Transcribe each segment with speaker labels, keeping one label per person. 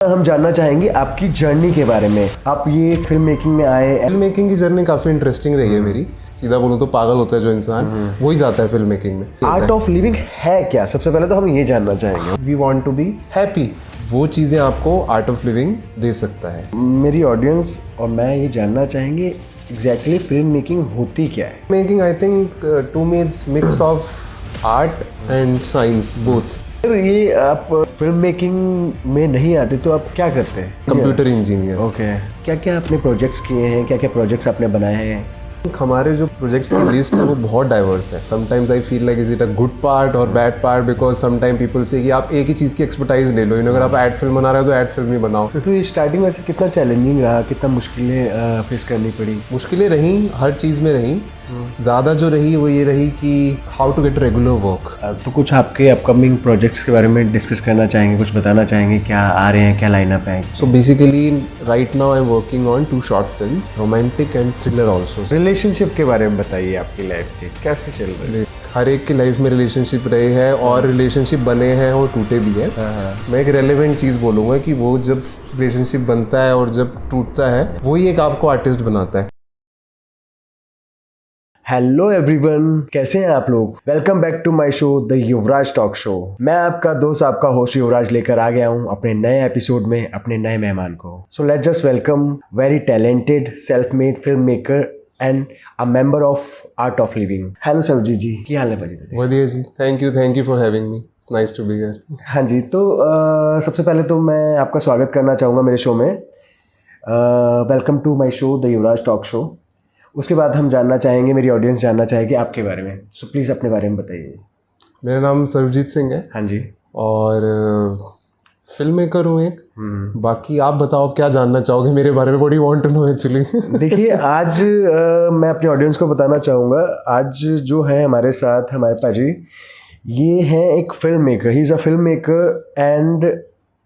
Speaker 1: हम जानना चाहेंगे आपकी जर्नी के बारे में। आप ये फिल्म मेकिंग में आए।
Speaker 2: फिल्म मेकिंग की जर्नी काफ़ी इंटरेस्टिंग रही है मेरी। सीधा बोलूँ तो पागल होता है जो इंसान, वही जाता है फिल्म मेकिंग में।
Speaker 1: आर्ट ऑफ लिविंग है क्या? सबसे पहले तो हम ये जानना चाहेंगे।
Speaker 2: We want to be happy, वो चीज़ें आपको आर्ट ऑफ लिविंग दे सकता है।
Speaker 1: मेरी ऑडियंस और मैं ये जानना चाहेंगे एग्जैक्टली फिल्म मेकिंग होती क्या है?
Speaker 2: Making I think to me it's mix of art and science both.
Speaker 1: फिर ये आप फिल्म मेकिंग में नहीं आते तो आप क्या करते हैं?
Speaker 2: Computer engineer.
Speaker 1: ओके, क्या क्या आपने प्रोजेक्ट्स किए हैं, क्या क्या प्रोजेक्ट्स आपने बनाए हैं?
Speaker 2: हमारे जो प्रोजेक्ट्स की लिस्ट है वो बहुत डाइवर्स है। Sometimes I feel like is it a good part और bad part, because sometimes people say कि आप एक ही चीज़ की एक्सपर्टाइज ले लो। अगर आप एड फिल्म बना रहे हो तो एड फिल्म ही बनाओ।
Speaker 1: तो ये स्टार्टिंग में से कितना चैलेंजिंग रहा, कितना मुश्किलें फेस करनी पड़ी?
Speaker 2: मुश्किलें रहीं, हर चीज़ में रहीं। ज़्यादा जो रही वो ये रही कि how to get regular work.
Speaker 1: तो कुछ आपके अपकमिंग प्रोजेक्ट्स के बारे में डिस्कस करना चाहेंगे, कुछ बताना चाहेंगे, क्या आ रहे हैं, क्या लाइनअप है?
Speaker 2: So basically right now I am working on 2 short films, romantic and thriller also.
Speaker 1: Relationship के बारे में बताइए, आपकी लाइफ के कैसे चल रही है?
Speaker 2: हर एक की लाइफ में रिलेशनशिप रहे हैं और रिलेशनशिप बने हैं और टूटे भी हैं। मैं एक रेलेवेंट चीज़ बोलूँगा कि वो जब रिलेशनशिप बनता है और जब टूटता है वही एक आपको आर्टिस्ट बनाता है।
Speaker 1: हेलो एवरीवन, कैसे हैं आप लोग? Welcome back to my show the Yuvraj talk show. मैं आपका दोस्त, आपका होस्ट युवराज लेकर आ गया हूं अपने नए एपिसोड में अपने नए मेहमान को। So let's just welcome very talented self made film maker and a member of Art of Living. Hello Sarjit ji, क्या हाल है भाई?
Speaker 2: बढ़िया जी, thank you for having me, it's nice to be here.
Speaker 1: हाँ जी, तो सबसे पहले तो मैं आपका स्वागत करना चाहूँगा मेरे शो में। Welcome to my show the Yuvraj talk show. उसके बाद हम जानना चाहेंगे, मेरी ऑडियंस जानना चाहेगी आपके बारे में। सो प्लीज़ अपने बारे में बताइए।
Speaker 2: मेरा नाम सर्वजीत सिंह है।
Speaker 1: हाँ जी।
Speaker 2: और फिल्म मेकर हूँ एक। बाकी आप बताओ, आप क्या जानना चाहोगे मेरे बारे में? What do you want to know actually?
Speaker 1: देखिए, आज मैं अपनी ऑडियंस को बताना चाहूँगा, आज जो है हमारे साथ हमारे पाजी, ये हैं एक film maker. He is a film maker and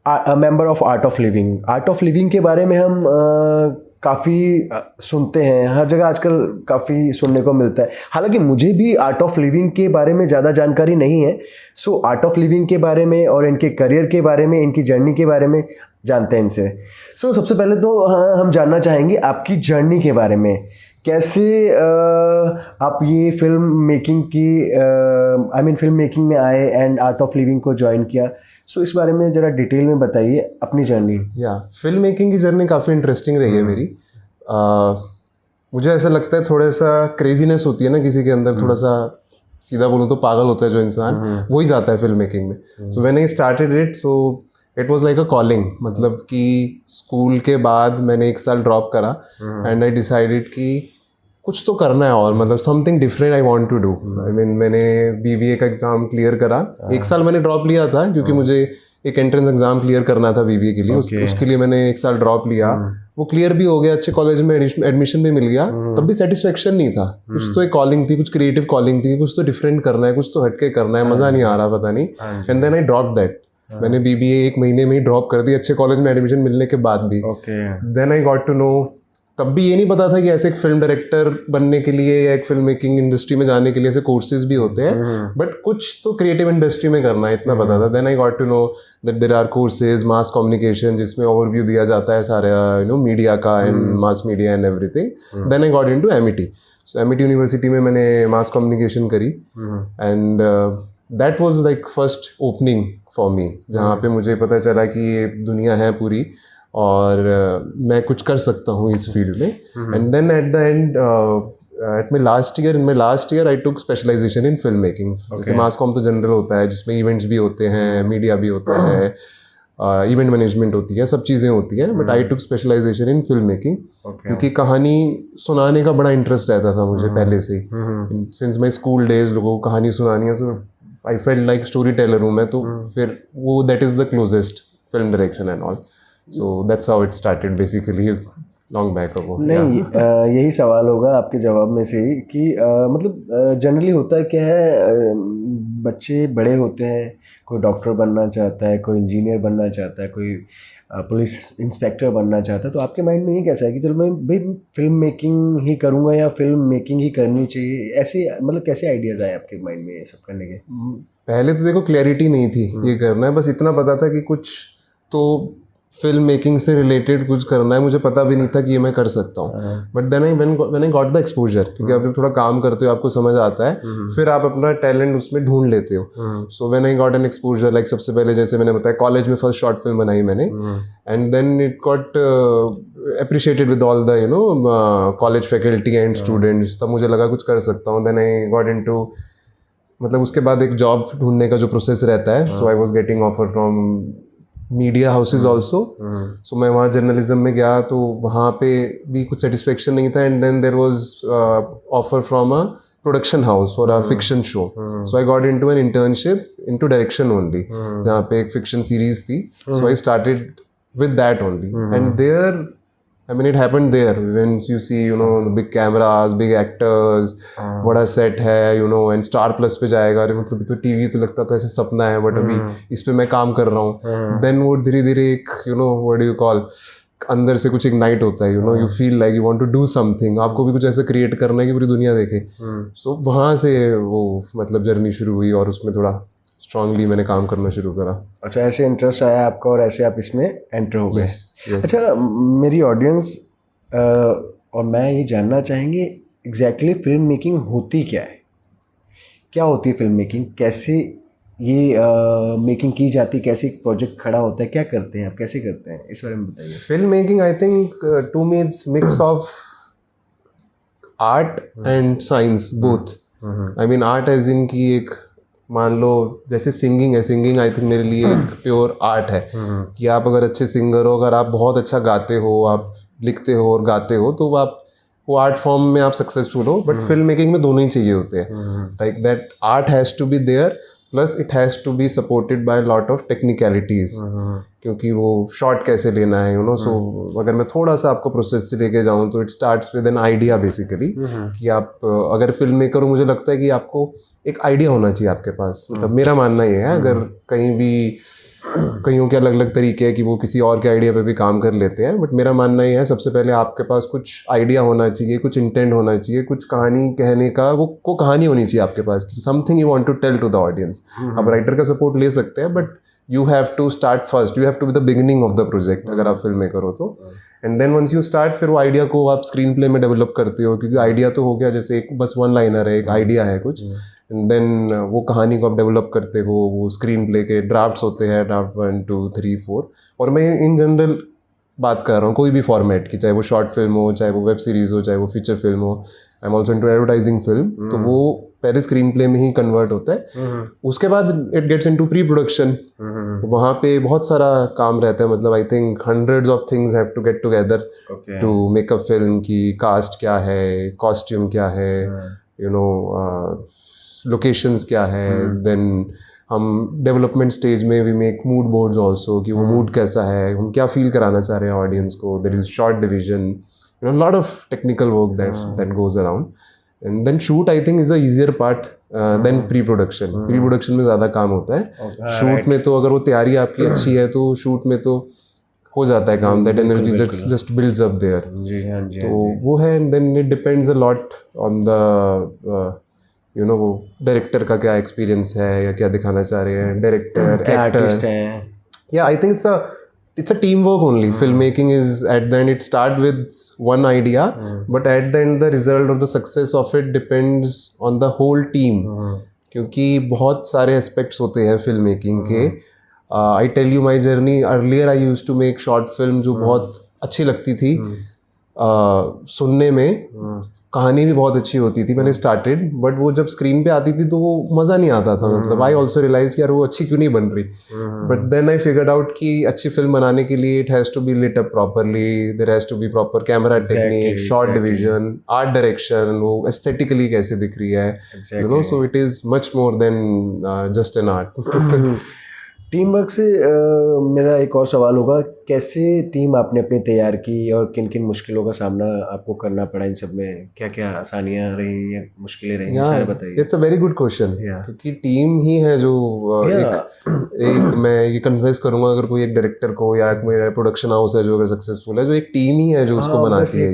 Speaker 1: a member of Art of living. Art of living के बारे में हम काफ़ी सुनते हैं, हर जगह आजकल काफ़ी सुनने को मिलता है। हालांकि मुझे भी आर्ट ऑफ लिविंग के बारे में ज़्यादा जानकारी नहीं है। सो आर्ट ऑफ लिविंग के बारे में और इनके करियर के बारे में, इनकी जर्नी के बारे में जानते हैं इनसे। सो सबसे पहले तो हम जानना चाहेंगे आपकी जर्नी के बारे में। कैसे आप ये फिल्म मेकिंग की फिल्म मेकिंग में आए एंड आर्ट ऑफ लिविंग को ज्वाइन किया। सो इस बारे में ज़रा डिटेल में बताइए अपनी जर्नी।
Speaker 2: फिल्म मेकिंग की जर्नी काफ़ी इंटरेस्टिंग रही है मेरी। मुझे ऐसा लगता है थोड़ा सा क्रेजीनेस होती है ना किसी के अंदर, थोड़ा सा सीधा बोलूँ तो पागल होता है जो इंसान, वही जाता है फिल्म मेकिंग में। So when I started it, so it was like a calling. मतलब कि स्कूल के बाद मैंने 1 साल ड्रॉप करा एंड आई डिसाइडेड कि कुछ तो करना है और मतलब something different I want to do. I mean मैंने बीबीए का एग्ज़ाम क्लियर करा। 1 साल मैंने ड्रॉप लिया था क्योंकि मुझे एक एंट्रेंस एग्ज़ाम क्लियर करना था बीबीए के लिए। उसके लिए मैंने 1 साल ड्रॉप लिया। वो क्लियर भी हो गया, अच्छे कॉलेज में एडमिशन भी मिल गया। तब भी सेटिस्फेक्शन नहीं था। कुछ तो एक कॉलिंग थी, कुछ क्रिएटिव कॉलिंग थी, कुछ तो डिफरेन करना है, कुछ तो हटके करना है, मज़ा नहीं आ रहा, पता नहीं। And then I drop that. मैंने बीबीए 1 महीने में ही ड्रॉप कर दी, अच्छे कॉलेज में एडमिशन मिलने के बाद भी। Then I got to know, तब भी ये नहीं पता था कि ऐसे एक फिल्म डायरेक्टर बनने के लिए या एक फिल्म मेकिंग इंडस्ट्री में जाने के लिए ऐसे कोर्सेज भी होते हैं, बट कुछ तो क्रिएटिव इंडस्ट्री में करना है, इतना पता था। Then I got to know that there are courses, mass communication, जिसमें ओवरव्यू दिया जाता है सारे मीडिया का and mass media and everything. Then I got into Amity. So Amity university में मैंने मास कम्युनिकेशन करी and that was like first opening for me, जहाँ पे मुझे पता चला कि ये दुनिया है पूरी और मैं कुछ कर सकता हूँ इस फील्ड में। And then at the end at my last year I took specialization in film making. जैसे मास कॉम तो जनरल होता है, जिसमें इवेंट्स भी होते हैं, मीडिया भी होता है, इवेंट मैनेजमेंट होती है, सब चीज़ें होती हैं, but I took specialization in film making. क्योंकि कहानी सुनाने का बड़ा इंटरेस्ट रहता था मुझे पहले से ही। सिंस माई स्कूल डेज लोगों को कहानी सुनानी है, so I felt like story teller हूँ मैं। तो फिर वो that is the closest film direction and all. So that's how it started basically long back ago.
Speaker 1: नहीं, यही सवाल होगा आपके जवाब में से ही कि मतलब जनरली होता है क्या है, बच्चे बड़े होते हैं, कोई डॉक्टर बनना चाहता है, कोई इंजीनियर बनना चाहता है, कोई पुलिस इंस्पेक्टर बनना चाहता है। तो आपके माइंड में ये कैसा है कि चलो मैं भाई फिल्म मेकिंग ही करूँगा या फिल्म मेकिंग ही करनी चाहिए? ऐसे मतलब कैसे आइडियाज़ आए आपके माइंड में ये सब करने के?
Speaker 2: पहले तो देखो क्लैरिटी नहीं थी ये करना है, बस इतना पता था कि कुछ तो फिल्म मेकिंग से रिलेटेड कुछ करना है, मुझे पता भी नहीं था कि ये मैं कर सकता हूँ. But then I got the exposure, क्योंकि आप जब थोड़ा काम करते हो आपको समझ आता है, फिर आप अपना टैलेंट उसमें ढूंढ लेते हो. So when I got an exposure, like सबसे पहले जैसे मैंने बताया कॉलेज में फर्स्ट शॉर्ट फिल्म बनाई मैंने, and then it got appreciated with all the college faculty and students. तब मुझे लगा कुछ कर सकता हूँ. देन आई गॉट इनटू, मतलब उसके बाद एक जॉब ढूंढने का जो प्रोसेस रहता है, so I was getting offer from media houses also. So मैं वहाँ जर्नलिज्म में गया, तो वहाँ पे भी कुछ सेटिस्फेक्शन नहीं था. And then there was offer from a production house for a fiction show. So I got into an internship into direction only, जहाँ पे एक फिक्शन सीरीज थी. So I started with that only. And there, I mean, it happened there. When you see, the big cameras, big actors, बड़ा set है, and Star Plus पे जाएगा. अरे मतलब तो टीवी तो लगता था ऐसे सपना है, बट अभी इस पे मैं काम कर रहा हूँ. Then वो धीरे धीरे एक, what do you call, अंदर से कुछ एक नाइट होता है, you feel like you want to do something. आपको भी कुछ ऐसा क्रिएट करना है कि पूरी दुनिया देखे. So वहाँ से वो मतलब जर्नी शुरू हुई, और उसमें थोड़ा स्ट्रांगली मैंने काम करना शुरू करा.
Speaker 1: अच्छा, ऐसे इंटरेस्ट आया आपका और ऐसे आप इसमें एंटर हो गए.
Speaker 2: yes.
Speaker 1: अच्छा, मेरी ऑडियंस और मैं ये जानना चाहेंगे एग्जैक्टली फिल्म मेकिंग होती क्या है, क्या होती है फिल्म मेकिंग, कैसे ये मेकिंग की जाती है, कैसे एक प्रोजेक्ट खड़ा होता है, क्या करते हैं आप, कैसे करते हैं, इस बारे में बताइए.
Speaker 2: Film making I think to me it's mix of art and science both. I mean art as in की एक, मान लो जैसे सिंगिंग है, सिंगिंग आई थिंक मेरे लिए एक प्योर आर्ट है. कि आप अगर अच्छे सिंगर हो, अगर आप बहुत अच्छा गाते हो, आप लिखते हो और गाते हो, तो आप वो आर्ट फॉर्म में आप सक्सेसफुल हो. बट फिल्म मेकिंग में दोनों ही चाहिए होते हैं. Like that art has to be there, plus it has to be supported by lot of technicalities. क्योंकि वो शॉट कैसे लेना है, सो अगर मैं थोड़ा सा आपको प्रोसेस से लेके जाऊँ, तो it starts with an idea basically. कि आप अगर फिल्म मेकर हो, मुझे लगता है कि आपको एक आइडिया होना चाहिए आपके पास. मतलब मेरा मानना ये है, अगर कईयों के अलग अलग तरीके हैं कि वो किसी और के आइडिया पे भी काम कर लेते हैं, बट मेरा मानना ये है सबसे पहले आपके पास कुछ आइडिया होना चाहिए, कुछ इंटेंट होना चाहिए, कुछ कहानी कहने का वो कहानी होनी चाहिए आपके पास, something you want to tell to the audience. आप राइटर का सपोर्ट ले सकते हैं, but you have to start first, you have to be the beginning of the project अगर आप फिल्म मेकर हो तो. And then once you start, फिर वो आइडिया को आप स्क्रीन प्ले में डेवलप करते हो, क्योंकि आइडिया तो हो गया जैसे एक बस वन लाइनर है, एक आइडिया है कुछ. एंड देन वो कहानी को आप डेवलप करते हो, वो स्क्रीन प्ले के ड्राफ्ट्स होते हैं, ड्राफ्ट 1 2 3 4. और मैं इन जनरल बात कर रहा हूँ कोई भी फॉर्मेट की, चाहे वो शॉर्ट फिल्म हो, चाहे वो वेब सीरीज़ हो, चाहे वो फीचर फिल्म हो. I am also into advertising film. तो वो पहले स्क्रीन प्ले में ही कन्वर्ट होता है. उसके बाद it gets into pre production. वहाँ पे बहुत सारा काम रहता है. मतलब I think hundreds of things have to get together to make a film. की कास्ट क्या है, कॉस्ट्यूम क्या है, लोकेशंस क्या है. देन हम डेवलपमेंट स्टेज में we make mood boards also, कि वो मूड कैसा है, हम क्या फील कराना चाह रहे हैं ऑडियंस को. There is short division, lot of technical work that goes around. And then shoot I think is a easier part then pre production. Pre production में ज़्यादा काम होता है. शूट में तो अगर वो तैयारी आपकी अच्छी है, तो शूट में तो हो जाता है काम. That energy just builds up there. तो वो है. And then it depends a lot on the वो डायरेक्टर का क्या एक्सपीरियंस है, या क्या दिखाना चाह रहे हैं डायरेक्टर, एक्टर. या I think it's a teamwork only. Filmmaking is, at the end it start with one idea, but at the end the result of the success of it depends on the whole team. क्योंकि बहुत सारे aspects होते हैं film making के. I tell you my journey. Earlier I used to make short film जो बहुत अच्छी लगती थी सुनने में. कहानी भी बहुत अच्छी होती थी. मैंने स्टार्टेड, बट वो जब स्क्रीन पे आती थी तो वो मज़ा नहीं आता था. मतलब आई ऑल्सो रियलाइज कि यार वो अच्छी क्यों नहीं बन रही. But then I figured out कि अच्छी फिल्म बनाने के लिए it has to be lit up properly, there has to be proper camera technique, short division, art direction, वो एस्थेटिकली कैसे दिख रही है, so it is much more than just an art.
Speaker 1: Team work से मेरा एक और सवाल होगा, कैसे टीम आपने अपनी तैयार की और किन किन मुश्किलों का सामना आपको करना पड़ा, इन सब में क्या क्या आसानियाँ रही या मुश्किलें रही, सारे बताइए.
Speaker 2: It's a very good question. क्योंकि टीम ही है जो एक मैं ये कन्फेस करूंगा, अगर कोई एक डायरेक्टर को या कोई प्रोडक्शन हाउस है जो अगर सक्सेसफुल है, जो एक टीम ही है जो उसको बनाती है.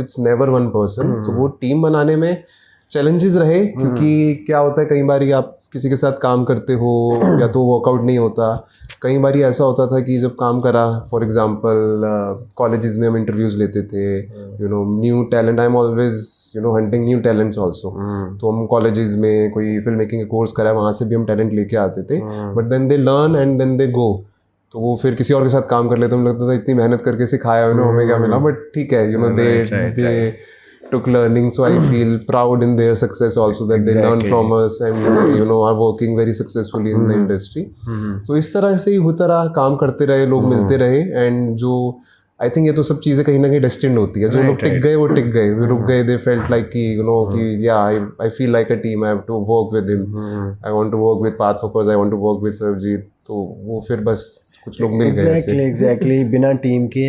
Speaker 2: It's never won person. तो वो टीम बनाने में चैलेंजेस रहे, क्योंकि क्या होता है कई बार आप किसी के साथ काम करते हो या तो वर्कआउट नहीं होता। कई बार ऐसा होता था कि जब काम करा, फॉर एग्जांपल कॉलेजेस में हम इंटरव्यूज लेते थे, new talent, I am always hunting new talents also. तो हम कॉलेजेस में कोई फिल्म मेकिंग का कोर्स करा, वहाँ से भी हम टैलेंट लेके आते थे, but then they learn and then they go. तो वो फिर किसी और के साथ काम कर लेते, हमें लगता था इतनी मेहनत करके सिखाया हमें क्या मिला, बट ठीक है, दे took learning, so I feel proud in their success also, that they learn from us and are working very successfully in the industry. So इस तरह से ही होता रहा, काम करते रहे, लोग मिलते रहे, and जो आई थिंक ये तो सब चीज़ें कहीं ना कहीं डेस्टिन्ड होती है। जो लोग टिक गए वो टिक गए, रुक गए, दे फेल्ट लाइक कि या I feel like a team, I have to work with him, I want to work with path focus, I want to work with Sarjeet. तो वो फिर बस कुछ लोग मिल गए ऐसे।
Speaker 1: एग्जैक्टली बिना टीम के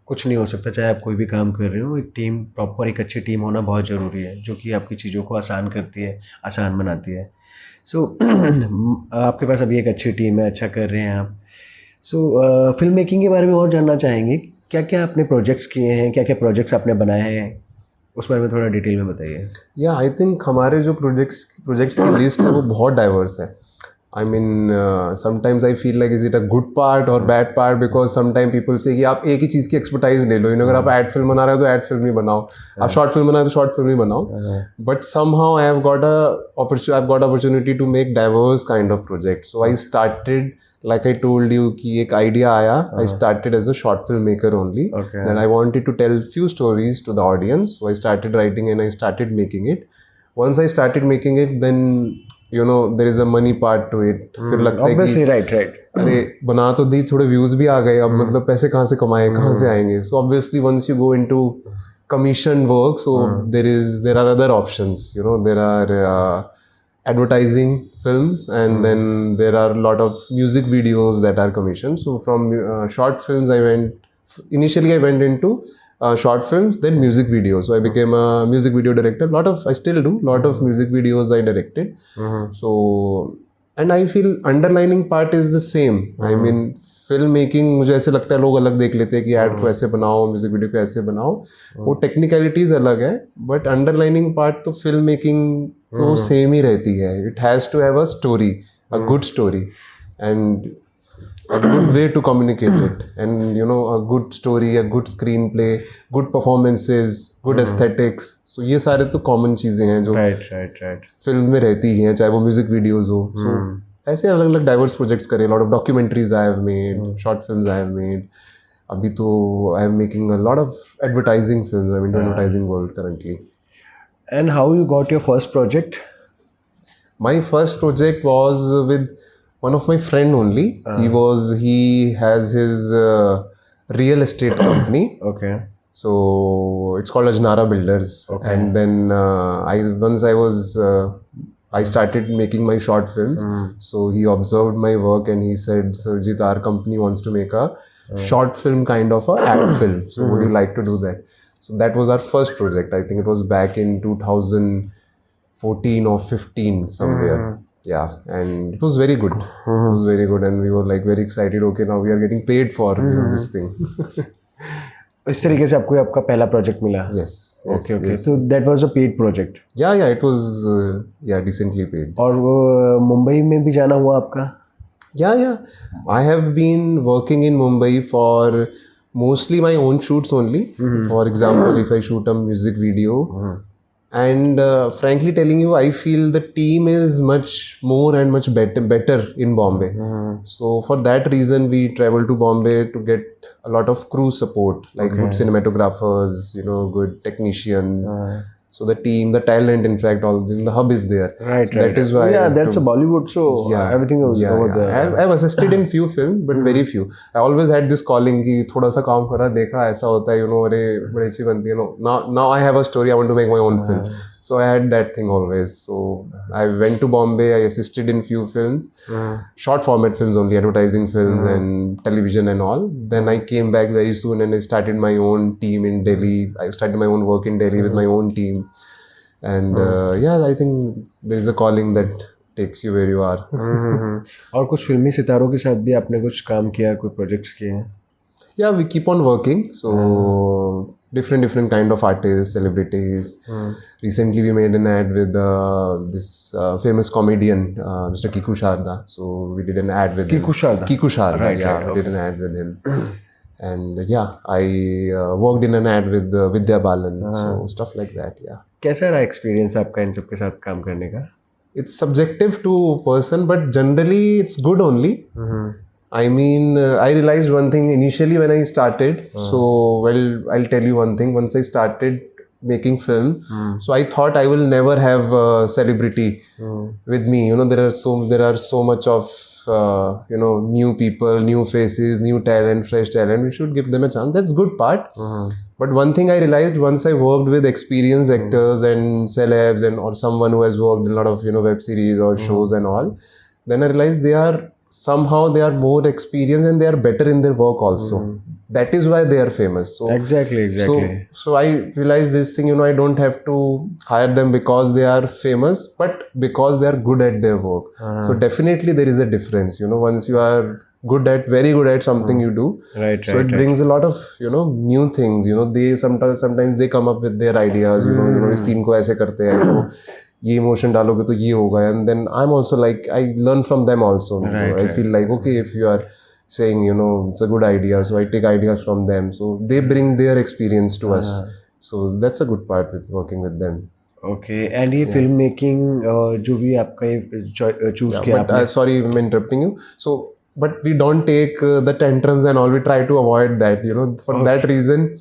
Speaker 1: कुछ नहीं हो सकता, चाहे आप कोई भी काम कर रहे हो। एक टीम, प्रॉपर एक अच्छी टीम होना बहुत ज़रूरी है, जो कि आपकी चीज़ों को आसान करती है, आसान बनाती है। सो आपके पास अभी एक अच्छी टीम है, अच्छा कर रहे हैं आप। सो फिल्म मेकिंग के बारे में और जानना चाहेंगे, क्या क्या आपने प्रोजेक्ट्स किए हैं, क्या क्या प्रोजेक्ट्स आपने बनाए हैं, उस बारे में थोड़ा डिटेल में बताइए।
Speaker 2: या आई थिंक हमारे जो प्रोजेक्ट्स की लिस्ट है वो बहुत डाइवर्स है। I mean, sometimes I feel like is it a good part or bad part, because sometimes people say कि आप एक ही चीज़ की एक्सपर्टाइज ले लो, अगर आप एड फिल्म बना रहे हो तो एड फिल्म ही बनाओ, आप शॉर्ट फिल्म बना रहे हो तो शॉर्ट फिल्म ही बनाओ। But somehow I've got opportunity to make diverse kind of projects. So I started, like I told you कि एक idea आया, I started as a short film maker only, that I wanted to tell few stories to the audience. So I started writing and I started making it. Once I started making it, then there is a money part to it. फिर लगता है कि
Speaker 1: right
Speaker 2: अरे बना तो दी, थोड़े views भी आ गए, अब मतलब पैसे कहाँ से कमाए, कहाँ से आएंगे। So obviously once you go into commission work, so there are other options, there are advertising films, and then there are a lot of music videos that are commissioned. So from short films initially I went into short films, then music videos. So I became a music video director. I still do lot of music videos I directed. So, and I feel underlining part is the same. I mean, film making मुझे ऐसे लगता है लोग अलग देख लेते हैं कि ऐड को ऐसे बनाओ, म्यूजिक वीडियो को ऐसे बनाओ, वो टेक्निकलिटीज अलग है, बट अंडरलाइनिंग पार्ट तो फिल्म मेकिंग तो सेम ही रहती है। It has to have a story, a good story, and a good way to communicate it, and a good story, a good screenplay, good performances, good aesthetics. So ये सारे तो common चीज़ें हैं जो फिल्म में रहती हैं, चाहे वो म्यूजिक वीडियोज़ हो। So ऐसे अलग अलग डाइवर्स प्रोजेक्ट्स करे, lot of documentaries I have made, short films I have made. अभी तो I am making a lot of advertising films. I'm into advertising world currently.
Speaker 1: And how you got your first project?
Speaker 2: My first project was with one of my friend only. He has his real estate company.
Speaker 1: Okay.
Speaker 2: So it's called Ajnara Builders. Okay. And then I started making my short films. So he observed my work and he said, Sarjeet, our company wants to make a short film kind of a ad film. So would you like to do that? So that was our first project. I think it was back in 2014 or 15 somewhere. Yeah, and it was very good. It was very good, and we were like very excited. Okay, now we are getting paid for this thing.
Speaker 1: इस तरीके से आपको आपका पहला project मिला?
Speaker 2: Yes.
Speaker 1: Okay. So that was a paid project.
Speaker 2: Yeah, it was decently paid.
Speaker 1: और वो मुंबई में भी जाना हुआ आपका?
Speaker 2: Yeah. I have been working in Mumbai for mostly my own shoots only. For example, if I shoot a music video. And frankly telling you, I feel the team is much more and much better in Bombay. So for that reason, we travel to Bombay to get a lot of crew support, like good cinematographers, good technicians. So the team, the talent, in fact, all the hub is there.
Speaker 1: Right.
Speaker 2: That is why.
Speaker 1: Yeah, that's a Bollywood, so everything was over there.
Speaker 2: I've assisted in few films, but very few. I always had this calling कि थोड़ा सा काम करा, देखा ऐसा होता है, अरे बड़ी अच्छी बनती है, now I have a story, I want to make my own film. So I had that thing always. So I went to Bombay, I assisted in few films, short format films only, advertising films and television and all. Then I came back very soon and I started my own team in Delhi. I started my own work in Delhi with my own team. And I think there is a calling that takes you where you are.
Speaker 1: और कुछ फिल्मी सितारों के साथ भी आपने कुछ काम किया, कोई प्रोजेक्ट्स किए हैं?
Speaker 2: Yeah, we keep on working. So different kind of artists, celebrities. Recently we made an ad with this famous comedian Mr. Kiku Sharda. So we did an ad with
Speaker 1: Kiku
Speaker 2: him.
Speaker 1: Sharda.
Speaker 2: Kiku Sharda,
Speaker 1: Right,
Speaker 2: yeah,
Speaker 1: right,
Speaker 2: we did an ad with him. And yeah, I worked in an ad with Vidya Balan. So stuff like that, yeah.
Speaker 1: कैसा रहा experience आपका इन सब के साथ काम करने का?
Speaker 2: It's subjective to person, but generally it's good only. I mean, I realized one thing initially when I started. So, well, I'll tell you one thing. Once I started making film, so I thought I will never have a celebrity with me. You know, there are so much of you know, new people, new faces, new talent, fresh talent. We should give them a chance. That's good part. But one thing I realized once I worked with experienced actors and celebs and or someone who has worked in a lot of, you know, web series or shows and all, then I realized they are more experienced and they are better in their work also. That is why they are famous. So
Speaker 1: Exactly.
Speaker 2: So I realized this thing, you know, I don't have to hire them because they are famous, but because they are good at their work. So definitely there is a difference, you know, once you are very good at something you do.
Speaker 1: Right.
Speaker 2: So it brings a lot of, you know, new things. You know, they sometimes they come up with their ideas. You know, इस scene को ऐसे करते हैं, तो ये emotion डालोगे तो ये होगा. And then I'm also like, I learn from them also. You know, I feel like, okay, if you are saying, you know, it's a good idea, so I take ideas from them. So they bring their experience to us. So that's a good part with working with them.
Speaker 1: Okay. And ये film making जो भी आपका choose किया
Speaker 2: But sorry, I'm interrupting you. So, but we don't take the tantrums and all. We try to avoid that. You know, for that reason,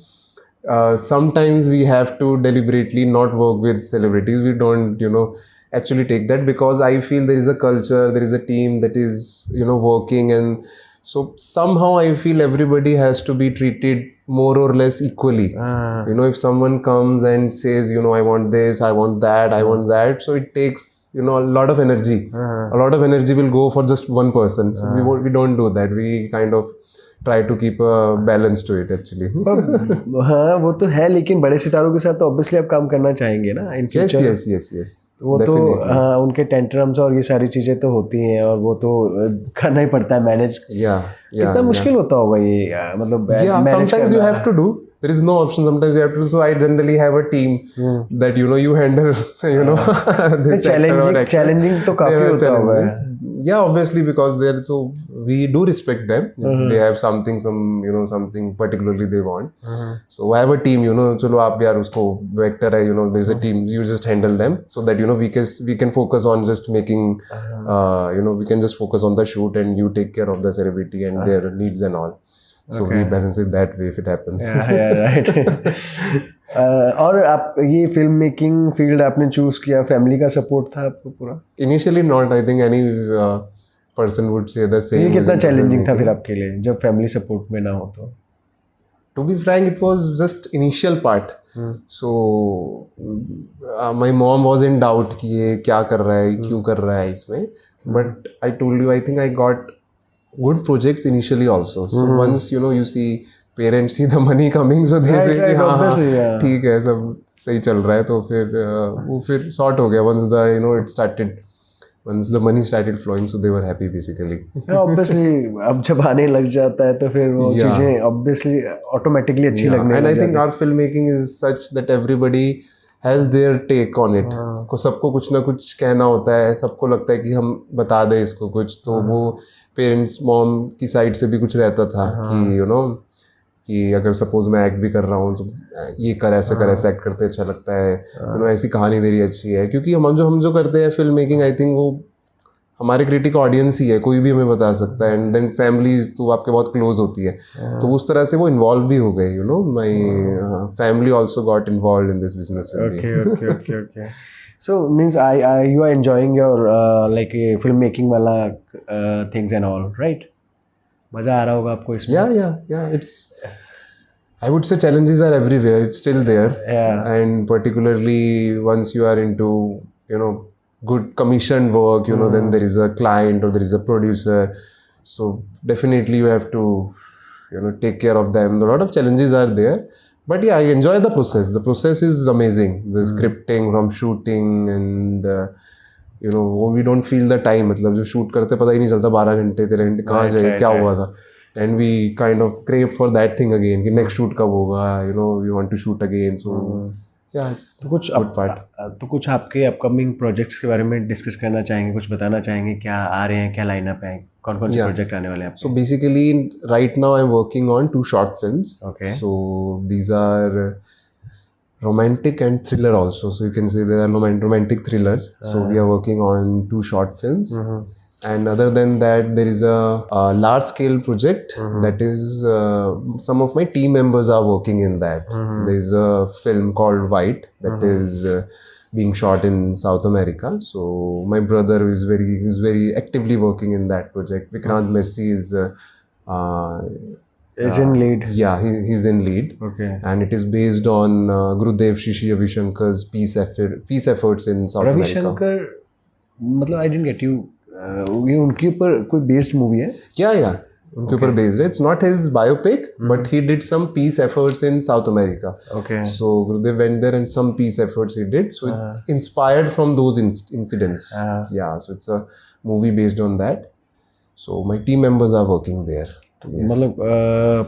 Speaker 2: sometimes we have to deliberately not work with celebrities. We don't, you know, actually take that because I feel there is a culture, there is a team that is, you know, working, and so somehow I feel everybody has to be treated more or less equally. You know, if someone comes and says, you know, I want this, I want that, I want that, so it takes, you know, a lot of energy. A lot of energy will go for just one person. So we don't do that. We kind of try to keep a balance to it actually.
Speaker 1: हाँ वो तो है, लेकिन बड़े सितारों के साथ तो ऑब्वियसली आप काम करना चाहेंगे ना इन फ्यूचर.
Speaker 2: Yes.
Speaker 1: वो तो हाँ, उनके टेंट्रम्स और ये सारी चीजें तो होती हैं और वो तो करना ही पड़ता है मैनेज. कितना मुश्किल होता होगा ये, मतलब
Speaker 2: sometimes you have to do. There is no option. Sometimes you have to do. So I generally have a team that, you know, you handle, you know, this
Speaker 1: challenging तो काफी होता होगा.
Speaker 2: Yeah, obviously, because they're so we do respect them. If they have something particularly they want. So I have a team, you know, चलो आप यार उसको vector है, you know, there's a team. You just handle them so that, you know, we can focus on just making, you know, we can just focus on the shoot and you take care of the celebrity and their needs and all. So we balance it that way if it happens.
Speaker 1: Yeah, right. और आप ये film making field आपने choose किया, family का support था आपको पूरा?
Speaker 2: Initially not. I think any person would say the same.
Speaker 1: ये कितना चैलेंजिंग था फिर आपके लिए जब फैमिली सपोर्ट में ना हो तो?
Speaker 2: To be frank, it was just initial part. So my mom was in doubt कि ये क्या कर रहा है, क्यों कर रहा है इसमें. But I told you, I think I got good projects initially also. So once, you know, you see parents see the money coming, so they say कि हाँ ठीक है सब सही चल रहा है, तो फिर वो फिर sort हो गया. Once the, you know, once the money started flowing, so they were happy basically.
Speaker 1: Obviously अब जब आने लग जाता है तो फिर वो चीजें obviously automatically अच्छी लगने
Speaker 2: लगती हैं. And I think our filmmaking is such that everybody has their take on it. सबको कुछ ना कुछ कहना होता है, सबको लगता है कि हम बता दें इसको कुछ, तो वो पेरेंट्स मॉम की साइड से भी कुछ रहता था कि, यू नो, कि अगर सपोज मैं एक्ट भी कर रहा हूँ तो ये कर ऐसे एक्ट करते अच्छा लगता है, यू नो, ऐसी कहानी तेरी अच्छी है. क्योंकि हम जो करते हैं फिल्म मेकिंग, आई थिंक वो हमारे क्रिटिक ऑडियंस ही है, कोई भी हमें बता सकता है. एंड देन फैमिली तो आपके बहुत क्लोज होती है, तो उस तरह से वो इन्वॉल्व भी हो गए. You know, my family also got involve in this business.
Speaker 1: Okay. So means you are enjoying your like filmmaking वाला things and all, right? मजा आ रहा होगा आपको इसमें?
Speaker 2: Yeah. It's, I would say challenges are everywhere. It's still there.
Speaker 1: Yeah.
Speaker 2: And particularly once you are into, you know, good commissioned work, you know, then there is a client or there is a producer. So definitely you have to, you know, take care of them. A lot of challenges are there. But yeah, I enjoy the process. The process is amazing. The scripting, from shooting, and you know, we don't feel the time. मतलब जो shoot करते पता ही नहीं चलता 12 घंटे 13 घंटे कहाँ जाए क्या हुआ था. and we kind of crave for that thing again कि next shoot कब होगा, you know, we want to shoot again. So yeah, it's
Speaker 1: तो कुछ
Speaker 2: good part.
Speaker 1: तो कुछ आपके अपकमिंग प्रोजेक्ट्स के बारे में डिस्कस करना चाहेंगे, कुछ बताना चाहेंगे, क्या आ रहे हैं, क्या लाइनअप है, कौन कौन से प्रोजेक्ट आने वाले हैं आपके?
Speaker 2: So basically, right now I'm working on 2 short films.
Speaker 1: Okay.
Speaker 2: So these are romantic and thriller also. So you can say they are romantic thrillers. So we are working on 2 short films. And other than that, there is a large scale project that is some of my team members are working in that. There is a film called White that is being shot in South America. So my brother who is very actively working in that project. Vikrant Messi is
Speaker 1: in lead.
Speaker 2: Yeah, he's in lead.
Speaker 1: Okay.
Speaker 2: And it is based on Gurudev Shishi Ravi Shankar's peace efforts in South
Speaker 1: Ravi
Speaker 2: America.
Speaker 1: Shankar, मतलब I didn't get you, ये उनके ऊपर कोई based movie है?
Speaker 2: Yeah. उनके ऊपर based है. It's not his biopic, but he did some peace efforts in South America.
Speaker 1: Okay.
Speaker 2: So Gurudev went there and some peace efforts he did. So it's inspired from those incidents. Yeah, so it's a movie based on that. So my team members are working there. Yes.
Speaker 1: मतलब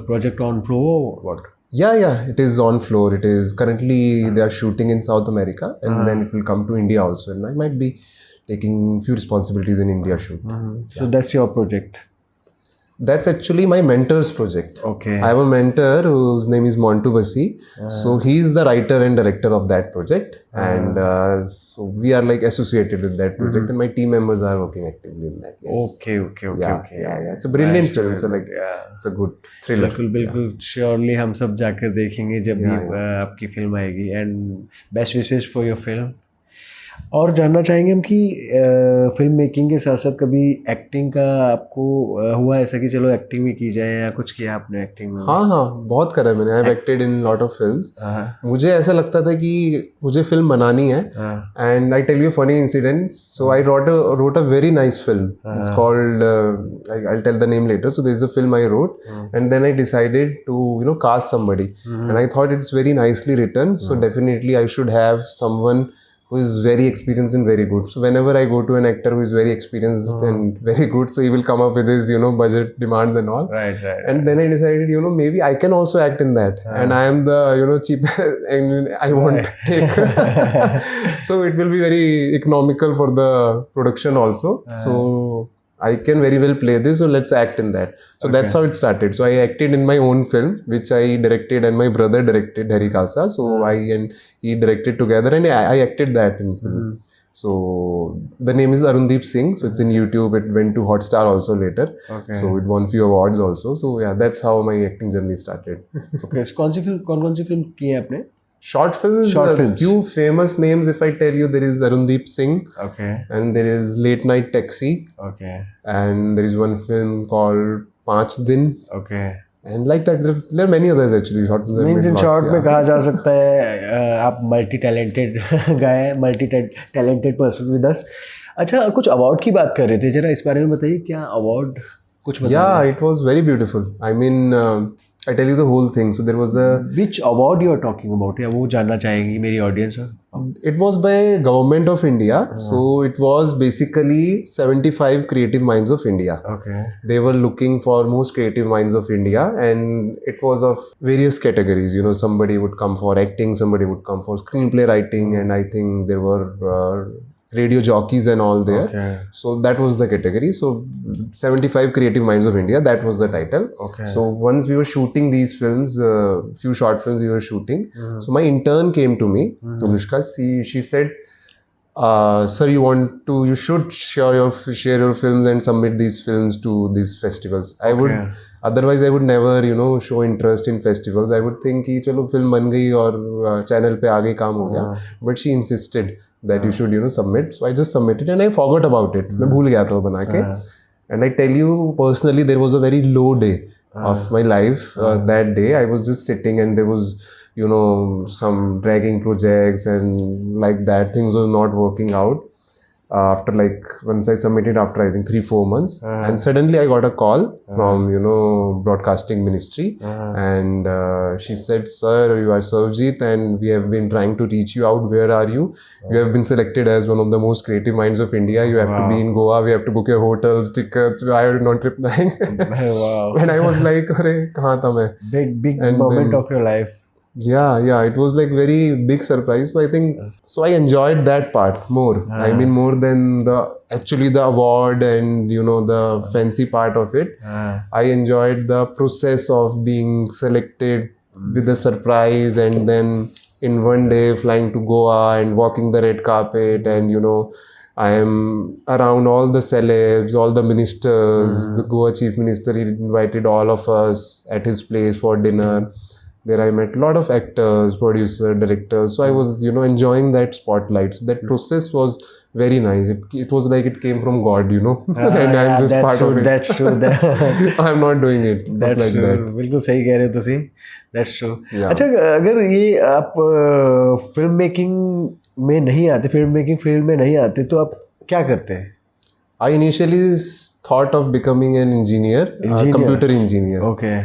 Speaker 1: project on flow what?
Speaker 2: Yeah, it is on floor. It is currently they are shooting in South America, and then it will come to India also, and I might be taking few responsibilities in India shoot.
Speaker 1: So that's your project.
Speaker 2: That's actually my mentor's project.
Speaker 1: Okay.
Speaker 2: I have a mentor whose name is Montu Basi. So he's the writer and director of that project, and so we are like associated with that project, and my team members are working actively in that. Yes.
Speaker 1: Okay.
Speaker 2: Yeah. It's a brilliant film. It's like it's a good thriller.
Speaker 1: बिल्कुल surely हम सब जाकर देखेंगे जब भी आपकी film आएगी, and best wishes for your film. और जानना चाहेंगे हम कि फिल्म मेकिंग के साथ साथ कभी एक्टिंग का आपको हुआ ऐसा कि चलो एक्टिंग भी की जाए, या कुछ किया आपने एक्टिंग में?
Speaker 2: हाँ, बहुत करा है मैंने। I have acted in lot of films. मुझे ऐसा लगता था कि मुझे फिल्म बनानी है, and I tell you funny incident. So I wrote a very nice film. It's called I'll tell the name later. So there's a film I wrote, and then I decided to cast somebody, and I thought it's very nicely written. So definitely I should have someone who is very experienced and very good. So whenever I go to an actor who is very experienced and very good, so he will come up with his budget demands and all.
Speaker 1: Right.
Speaker 2: And then I decided maybe I can also act in that, and I am the cheap and I won't take so it will be very economical for the production also. So I can very well play this, so let's act in that. So that's how it started. So I acted in my own film, which I directed, and my brother directed, Harry Khalsa. So I and he directed together, and I acted that in film. So the name is Arundeep Singh. So it's in YouTube. It went to Hotstar also later.
Speaker 1: Okay.
Speaker 2: So it won few awards also. So yeah, that's how my acting journey started.
Speaker 1: Okay. So कौन सी film की है आपने?
Speaker 2: Short films. Few famous names. If I tell you, there is Arundeep Singh.
Speaker 1: Okay.
Speaker 2: And there is Late Night Taxi.
Speaker 1: Okay.
Speaker 2: And there is one film called 5 Din.
Speaker 1: Okay.
Speaker 2: And like that, there are many others actually. Short films.
Speaker 1: Means in short में कहा जा सकता है आप multi talented guy, multi talented person with us. अच्छा, कुछ award की बात कर रहे थे, जरा इस बारे में बताइए, क्या अवार्ड कुछ बताइए?
Speaker 2: Yeah, it was very beautiful. I mean, I tell you the whole thing. So there was a...
Speaker 1: Which award you are talking about? या वो जानना चाहेंगी मेरी audience?
Speaker 2: It was by Government of India. So it was basically 75 creative minds of India.
Speaker 1: Okay.
Speaker 2: They were looking for most creative minds of India, and it was of various categories. Somebody would come for acting, somebody would come for screenplay writing, and I think there were radio jockeys and all there.
Speaker 1: Okay.
Speaker 2: So that was the category. So 75 creative minds of India, that was the title.
Speaker 1: Okay.
Speaker 2: So once we were shooting these films, few short films we were shooting. So my intern came to me, Anushka. She said, sir, you should share your films and submit these films to these festivals. Otherwise I would never show interest in festivals. I would think कि चलो film बन गई और channel पे आ गई, काम हो गया. But she insisted that you should submit. So I just submitted, and I forgot about it. मैं भूल गया था वो बना के. And I tell you personally, there was a very low day of my life. That day I was just sitting, and there was some dragging projects and like that. Things were not working out. after like once I submitted after I think 3-4 months, and suddenly I got a call from broadcasting ministry, and she said, "Sir, you are Sarvjit, and we have been trying to reach you out. Where are you? You have been selected as one of the most creative minds of India. You have to be in Goa. We have to book your hotels, tickets. Why are you not replying?"
Speaker 1: Wow.
Speaker 2: And I was like, "अरे कहाँ था मैं?"
Speaker 1: Big
Speaker 2: And
Speaker 1: moment
Speaker 2: then-
Speaker 1: of your life.
Speaker 2: Yeah, it was like very big surprise. So I think so I enjoyed that part more. I mean, more than the award and the fancy part of it. I enjoyed the process of being selected with the surprise, and then in one day flying to Goa and walking the red carpet, and I am around all the celebs, all the ministers. The Goa chief minister, he invited all of us at his place for dinner. There I met a lot of actors, producer, directors. So I was, enjoying that spotlight. So that process was very nice. It was like it came from God, and I'm just part of it.
Speaker 1: That's true.
Speaker 2: I'm not doing it. It was
Speaker 1: That's
Speaker 2: like
Speaker 1: true.
Speaker 2: that.
Speaker 1: बिल्कुल सही कह रहे हो तुसी. That's true.
Speaker 2: Yeah.
Speaker 1: अच्छा, अगर ये आप फिल्म मेकिंग में नहीं आते, फिल्म मेकिंग फील्ड में नहीं आते, तो आप क्या करते हैं?
Speaker 2: I initially thought of becoming an engineer, computer engineer.
Speaker 1: Okay.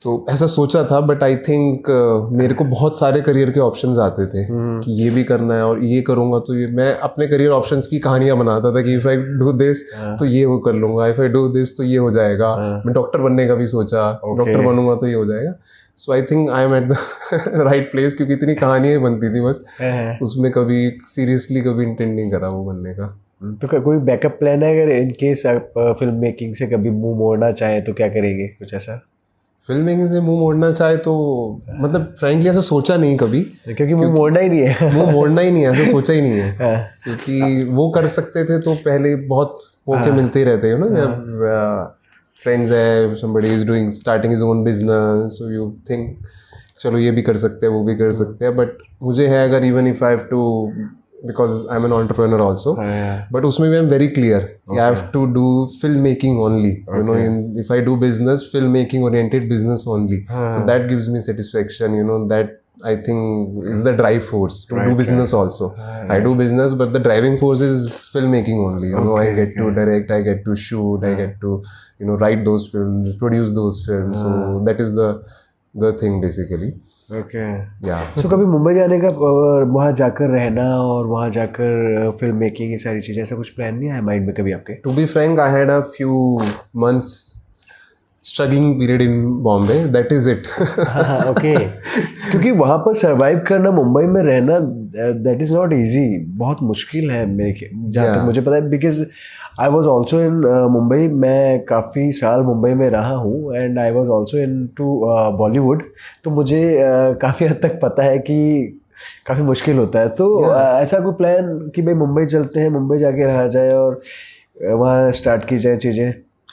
Speaker 2: तो ऐसा सोचा था, बट आई थिंक मेरे को बहुत सारे करियर के ऑप्शंस आते थे कि ये भी करना है और ये करूँगा, तो ये मैं अपने करियर ऑप्शंस की कहानियाँ बनाता था कि इफ़ आई डू दिस तो ये वो कर लूँगा, इफ़ आई डू दिस तो ये हो जाएगा. मैं डॉक्टर बनने का भी सोचा, डॉक्टर बनूंगा तो ये हो जाएगा. So I think I am at the right place, क्योंकि इतनी कहानियाँ बनती थी बस, उसमें कभी सीरियसली कभी इंटेंड नहीं करा वो बनने का.
Speaker 1: तो कोई बैकअप प्लान है अगर इन केस आप फिल्म मेकिंग से कभी मुंह मोड़ना चाहें तो क्या करेंगे? कुछ ऐसा?
Speaker 2: फिल्म मेकिंग से मुंह मोड़ना चाहे तो मतलब फ्रैंकली ऐसा सोचा नहीं कभी,
Speaker 1: क्योंकि मुंह मोड़ना ही नहीं है.
Speaker 2: मुंह मोड़ना ही नहीं है, ऐसा सोचा ही नहीं है. क्योंकि वो कर सकते थे तो पहले बहुत मौके मिलते ही रहते हैं फ्रेंड्स है, somebody is doing starting his own business, so you think चलो ये भी कर सकते हैं, वो भी कर सकते हैं. बट मुझे है अगर even if I have to, because I'm an entrepreneur also, but उसमें भी I'm very clear. I have to do filmmaking only. If I do business, filmmaking oriented business only. So that gives me satisfaction. That I think is the drive force to do business also. I do business, but the driving force is filmmaking only. I get to direct, I get to shoot, I get to write those films, produce those films. So that is the thing basically.
Speaker 1: Okay.
Speaker 2: Yeah.
Speaker 1: तो कभी मुंबई जाने का, वहाँ जाकर रहना और वहाँ जाकर फिल्म मेकिंग, ये सारी चीज़ें, ऐसा कुछ प्लान नहीं आया माइंड में कभी आपके?
Speaker 2: To be frank, I had a few months struggling period in Bombay. That is it.
Speaker 1: Okay. क्योंकि वहाँ पर सरवाइव करना, मुंबई में रहना, दैट इज़ नॉट इजी. बहुत मुश्किल है मेरे जहाँ तक मुझे पता है, because I was also in Mumbai. मैं काफ़ी साल मुंबई में रहा हूँ and I was also in to Bollywood. तो मुझे काफ़ी हद तक पता है कि काफ़ी मुश्किल होता है. तो ऐसा कोई प्लान कि भाई मुंबई चलते हैं, मुंबई जाके रहा जाए और वहाँ स्टार्ट की जाए चीज़ें?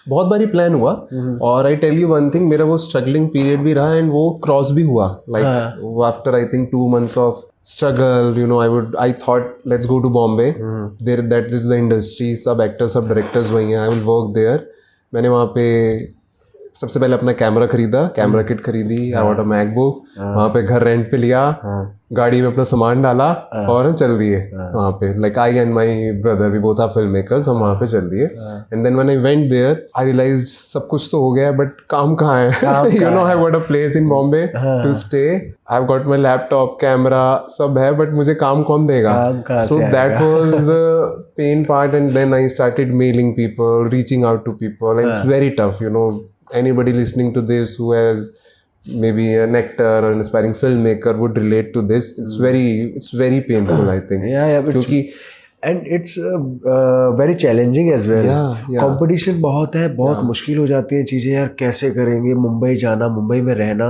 Speaker 2: बहुत बारी प्लान हुआ, और I tell you one thing, मेरा वो स्ट्रगलिंग पीरियड भी रहा एंड वो क्रॉस भी हुआ. Like after I think 2 months of struggle, I thought let's go to Bombay. There, that is the industry, सब actors, सब directors वही हैं, I will work there. मैंने वहाँ पे सबसे पहले अपना कैमरा खरीदा, कैमरा किट खरीदी, आई वॉन्ट अ मैकबुक. वहाँ पे घर रेंट पे लिया, गाड़ी में अपना सामान डाला और हम चल दिए वहाँ पे. Like I and my brother, we both are film makers, हम वहाँ पे चल दिए. And then when I went there I realised सब कुछ तो हो गया, बट काम कहाँ है? I got a place in Bombay to stay, I have got my laptop, camera सब है, बट मुझे काम कौन देगा? So that was the pain part. And then I started mailing people, reaching out to people, and it's very tough. Anybody listening to this who has maybe an actor or an aspiring filmmaker would relate to this. It's very painful, I think.
Speaker 1: Yeah,
Speaker 2: क्योंकि
Speaker 1: and it's very challenging as well. Competition बहुत है, बहुत मुश्किल हो जाती है चीज़ें यार. कैसे करेंगे? मुंबई जाना, मुंबई में रहना,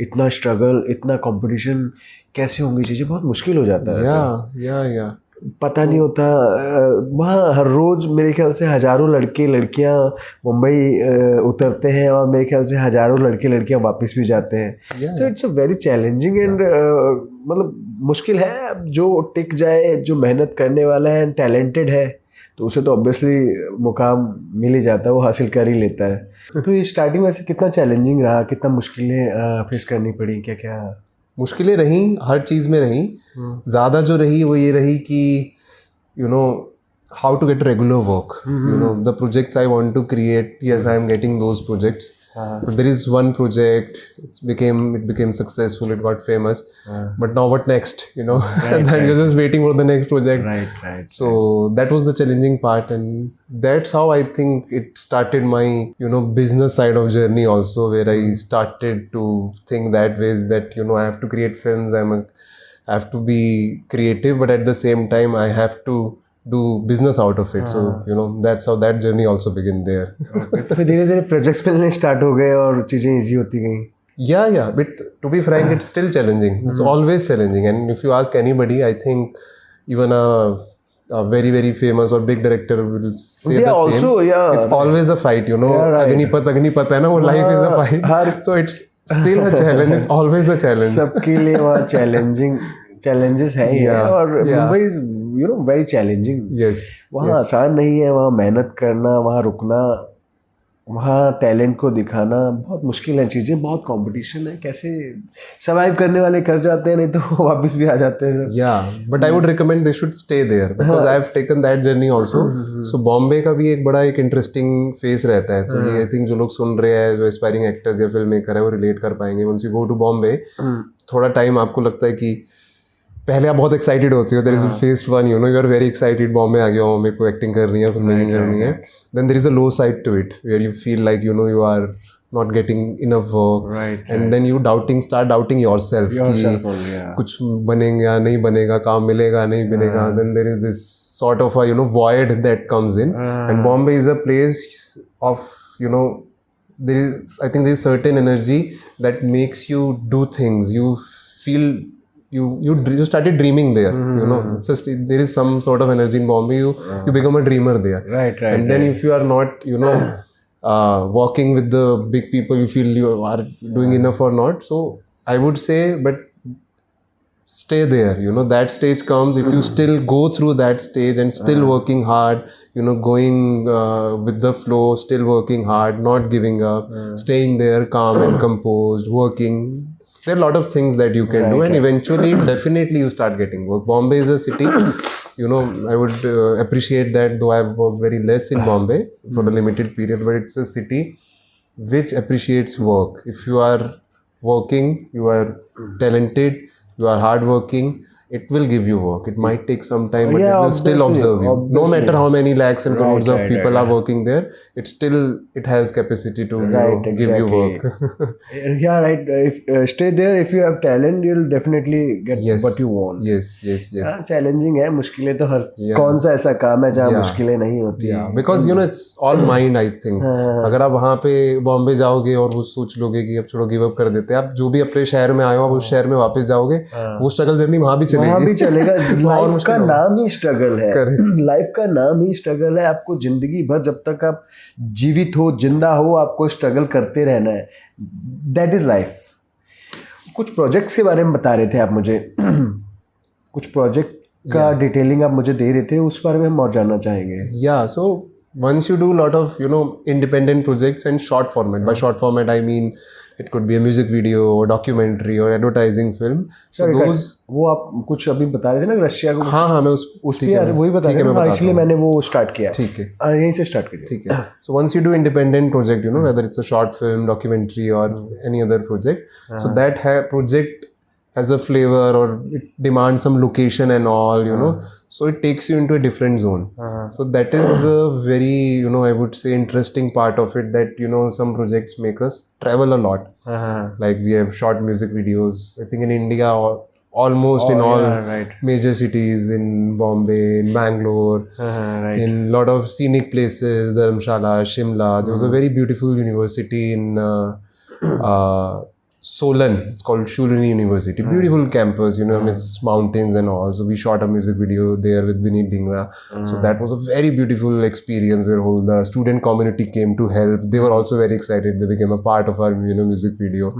Speaker 1: इतना स्ट्रगल, इतना कंपटीशन, कैसे होंगी चीज़ें? बहुत मुश्किल हो जाता है. पता नहीं होता. वहाँ हर रोज़ मेरे ख्याल से हज़ारों लड़के लड़कियाँ मुंबई उतरते हैं और मेरे ख्याल से हज़ारों लड़के लड़कियाँ वापस भी जाते हैं. So it's a very challenging and मतलब मुश्किल है. जो टिक जाए, जो मेहनत करने वाला है एंड टैलेंटेड है, तो उसे तो ऑब्वियसली मुकाम मिल ही जाता है, वो हासिल कर ही लेता है. तो ये स्टार्टिंग में से कितना चैलेंजिंग रहा, कितना मुश्किलें फेस करनी पड़ी, क्या क्या
Speaker 2: मुश्किलें रहीं? हर चीज़ में रहीं. ज़्यादा जो रही वो ये रही कि how to get regular work. You know, the projects I want to create, yes, I am getting those projects. But there is one project, it became successful, it got famous. But now what next? You know, and then you're just waiting for the next project.
Speaker 1: Right.
Speaker 2: So that was the challenging part, and that's how I think it started my, you know, business side of journey also, where I started to think that ways that, you know, I have to create films, I have to be creative, but at the same time I have to do business out of it. So, you know, that's how that journey also began there.
Speaker 1: तो फिर धीरे धीरे projects मिलने start हो गए और चीज़ें easy होती गई.
Speaker 2: Yeah, but to be frank, it's still challenging. It's always challenging. And if you ask anybody, I think even a very, very famous or big director will say the same.
Speaker 1: Also,
Speaker 2: it's always a fight, you know. Agnipat hai na, wo life is a fight. So it's still a challenge. It's always a challenge.
Speaker 1: सबके लिए वहाँ challenges है ही है, और Mumbai is you know very challenging. वहाँ आसान नहीं है. वहाँ मेहनत करना, वहाँ रुकना, वहाँ टैलेंट को दिखाना बहुत मुश्किल है. चीज़ें बहुत कंपटीशन है. कैसे सर्वाइव करने वाले कर जाते हैं, नहीं तो वापस भी आ जाते हैं.
Speaker 2: But I would recommend they should stay there, because I have taken that journey also. So Bombay का भी एक बड़ा एक इंटरेस्टिंग फेस रहता है. तो आई थिंक जो लोग सुन रहे हैं, जो एस्पायरिंग एक्टर्स या फिल्म मेकर है, वो रिलेट कर पाएंगे. Once you go to Bombay, थोड़ा टाइम आपको लगता है कि पहले आप बहुत एक्साइटेड होती हो. There is phase 1, you know, you are very excited, Bombay आ गया हूँ, मेरे को एक्टिंग करनी है, फिल्म मेकिंग करनी है. Then there is a low side to it, where you feel like, you know, you are not getting enough work, and then you start doubting yourself कि कुछ बनेगा नहीं बनेगा, काम मिलेगा नहीं मिलेगा. Then there is this sort of a, you know, void that comes in. And Bombay is a place of, you know, I think there is certain energy that makes you do things. You feel you started dreaming there. You know, it's just, there is some sort of energy in Bombay. You become a dreamer there.
Speaker 1: Right.
Speaker 2: And then if you are not, you know, walking with the big people, you feel you are doing enough or not. So I would say, but stay there. You know, that stage comes if you still go through that stage and still working hard. You know, going with the flow, still working hard, not giving up, staying there calm and composed, working. There are a lot of things that you can do, and eventually, definitely, you start getting work. Bombay is a city, you know, I would appreciate that, though I've worked very less in Bombay for a limited period, but it's a city which appreciates work. If you are working, you are talented, you are hardworking, it will give you work. It might take some time, but it will still observe you. No matter how many lakhs and crores of people are working there, it has capacity to give you work.
Speaker 1: If stay there, if you have talent, you'll definitely get what you want.
Speaker 2: Yes.
Speaker 1: Challenging है. मुश्किलें तो हर कौन सा ऐसा काम है जहाँ मुश्किलें नहीं होती.
Speaker 2: Because you know, it's all mind, I think. अगर आप वहाँ पे बॉम्बे जाओगे और वो सोच लोगे कि अब छोड़ो, गिव अप कर देते हैं, आप जो भी अपने शहर में आए हो, आप उस शहर में वापस जाओगे, वो स्ट्रगल जर्नी वहाँ भी
Speaker 1: चलेगा. लाइफ का नाम ही स्ट्रगल है. लाइफ का नाम ही स्ट्रगल है. आपको जिंदगी भर जब तक आप जीवित हो, जिंदा हो, आपको स्ट्रगल करते रहना है. That is life. कुछ प्रोजेक्ट्स के बारे में बता रहे थे आप मुझे. कुछ प्रोजेक्ट का डिटेलिंग आप मुझे दे रहे थे, उस बारे में हम और जानना चाहेंगे.
Speaker 2: So once you do a lot of, you know, independent projects and short format. By short format, I mean it could be a music video or documentary or advertising film. So those,
Speaker 1: वो आप कुछ अभी बता रहे थे ना Russia को.
Speaker 2: हाँ मैं उस
Speaker 1: पे वही बता रहे थे, इसलिए मैंने वो स्टार्ट किया.
Speaker 2: ठीक है,
Speaker 1: यहीं से स्टार्ट करिए.
Speaker 2: ठीक है. So once you do independent project, you know, whether it's a short film, documentary or any other project, so that project has a flavor or it demands some location and all, you know, so it takes you into a different zone. So that is a very, you know, I would say interesting part of it, that, you know, some projects make us travel a lot. Like we have short music videos, I think in India, almost in all major cities, in Bombay, in Bangalore, in a lot of scenic places, Dharamshala, Shimla. There was a very beautiful university in Solan. It's called Shulini University. Beautiful campus, you know, it's mountains and all. So we shot a music video there with Vineet Dhingra. So that was a very beautiful experience where whole the student community came to help. They were also very excited. They became a part of our, you know, music video.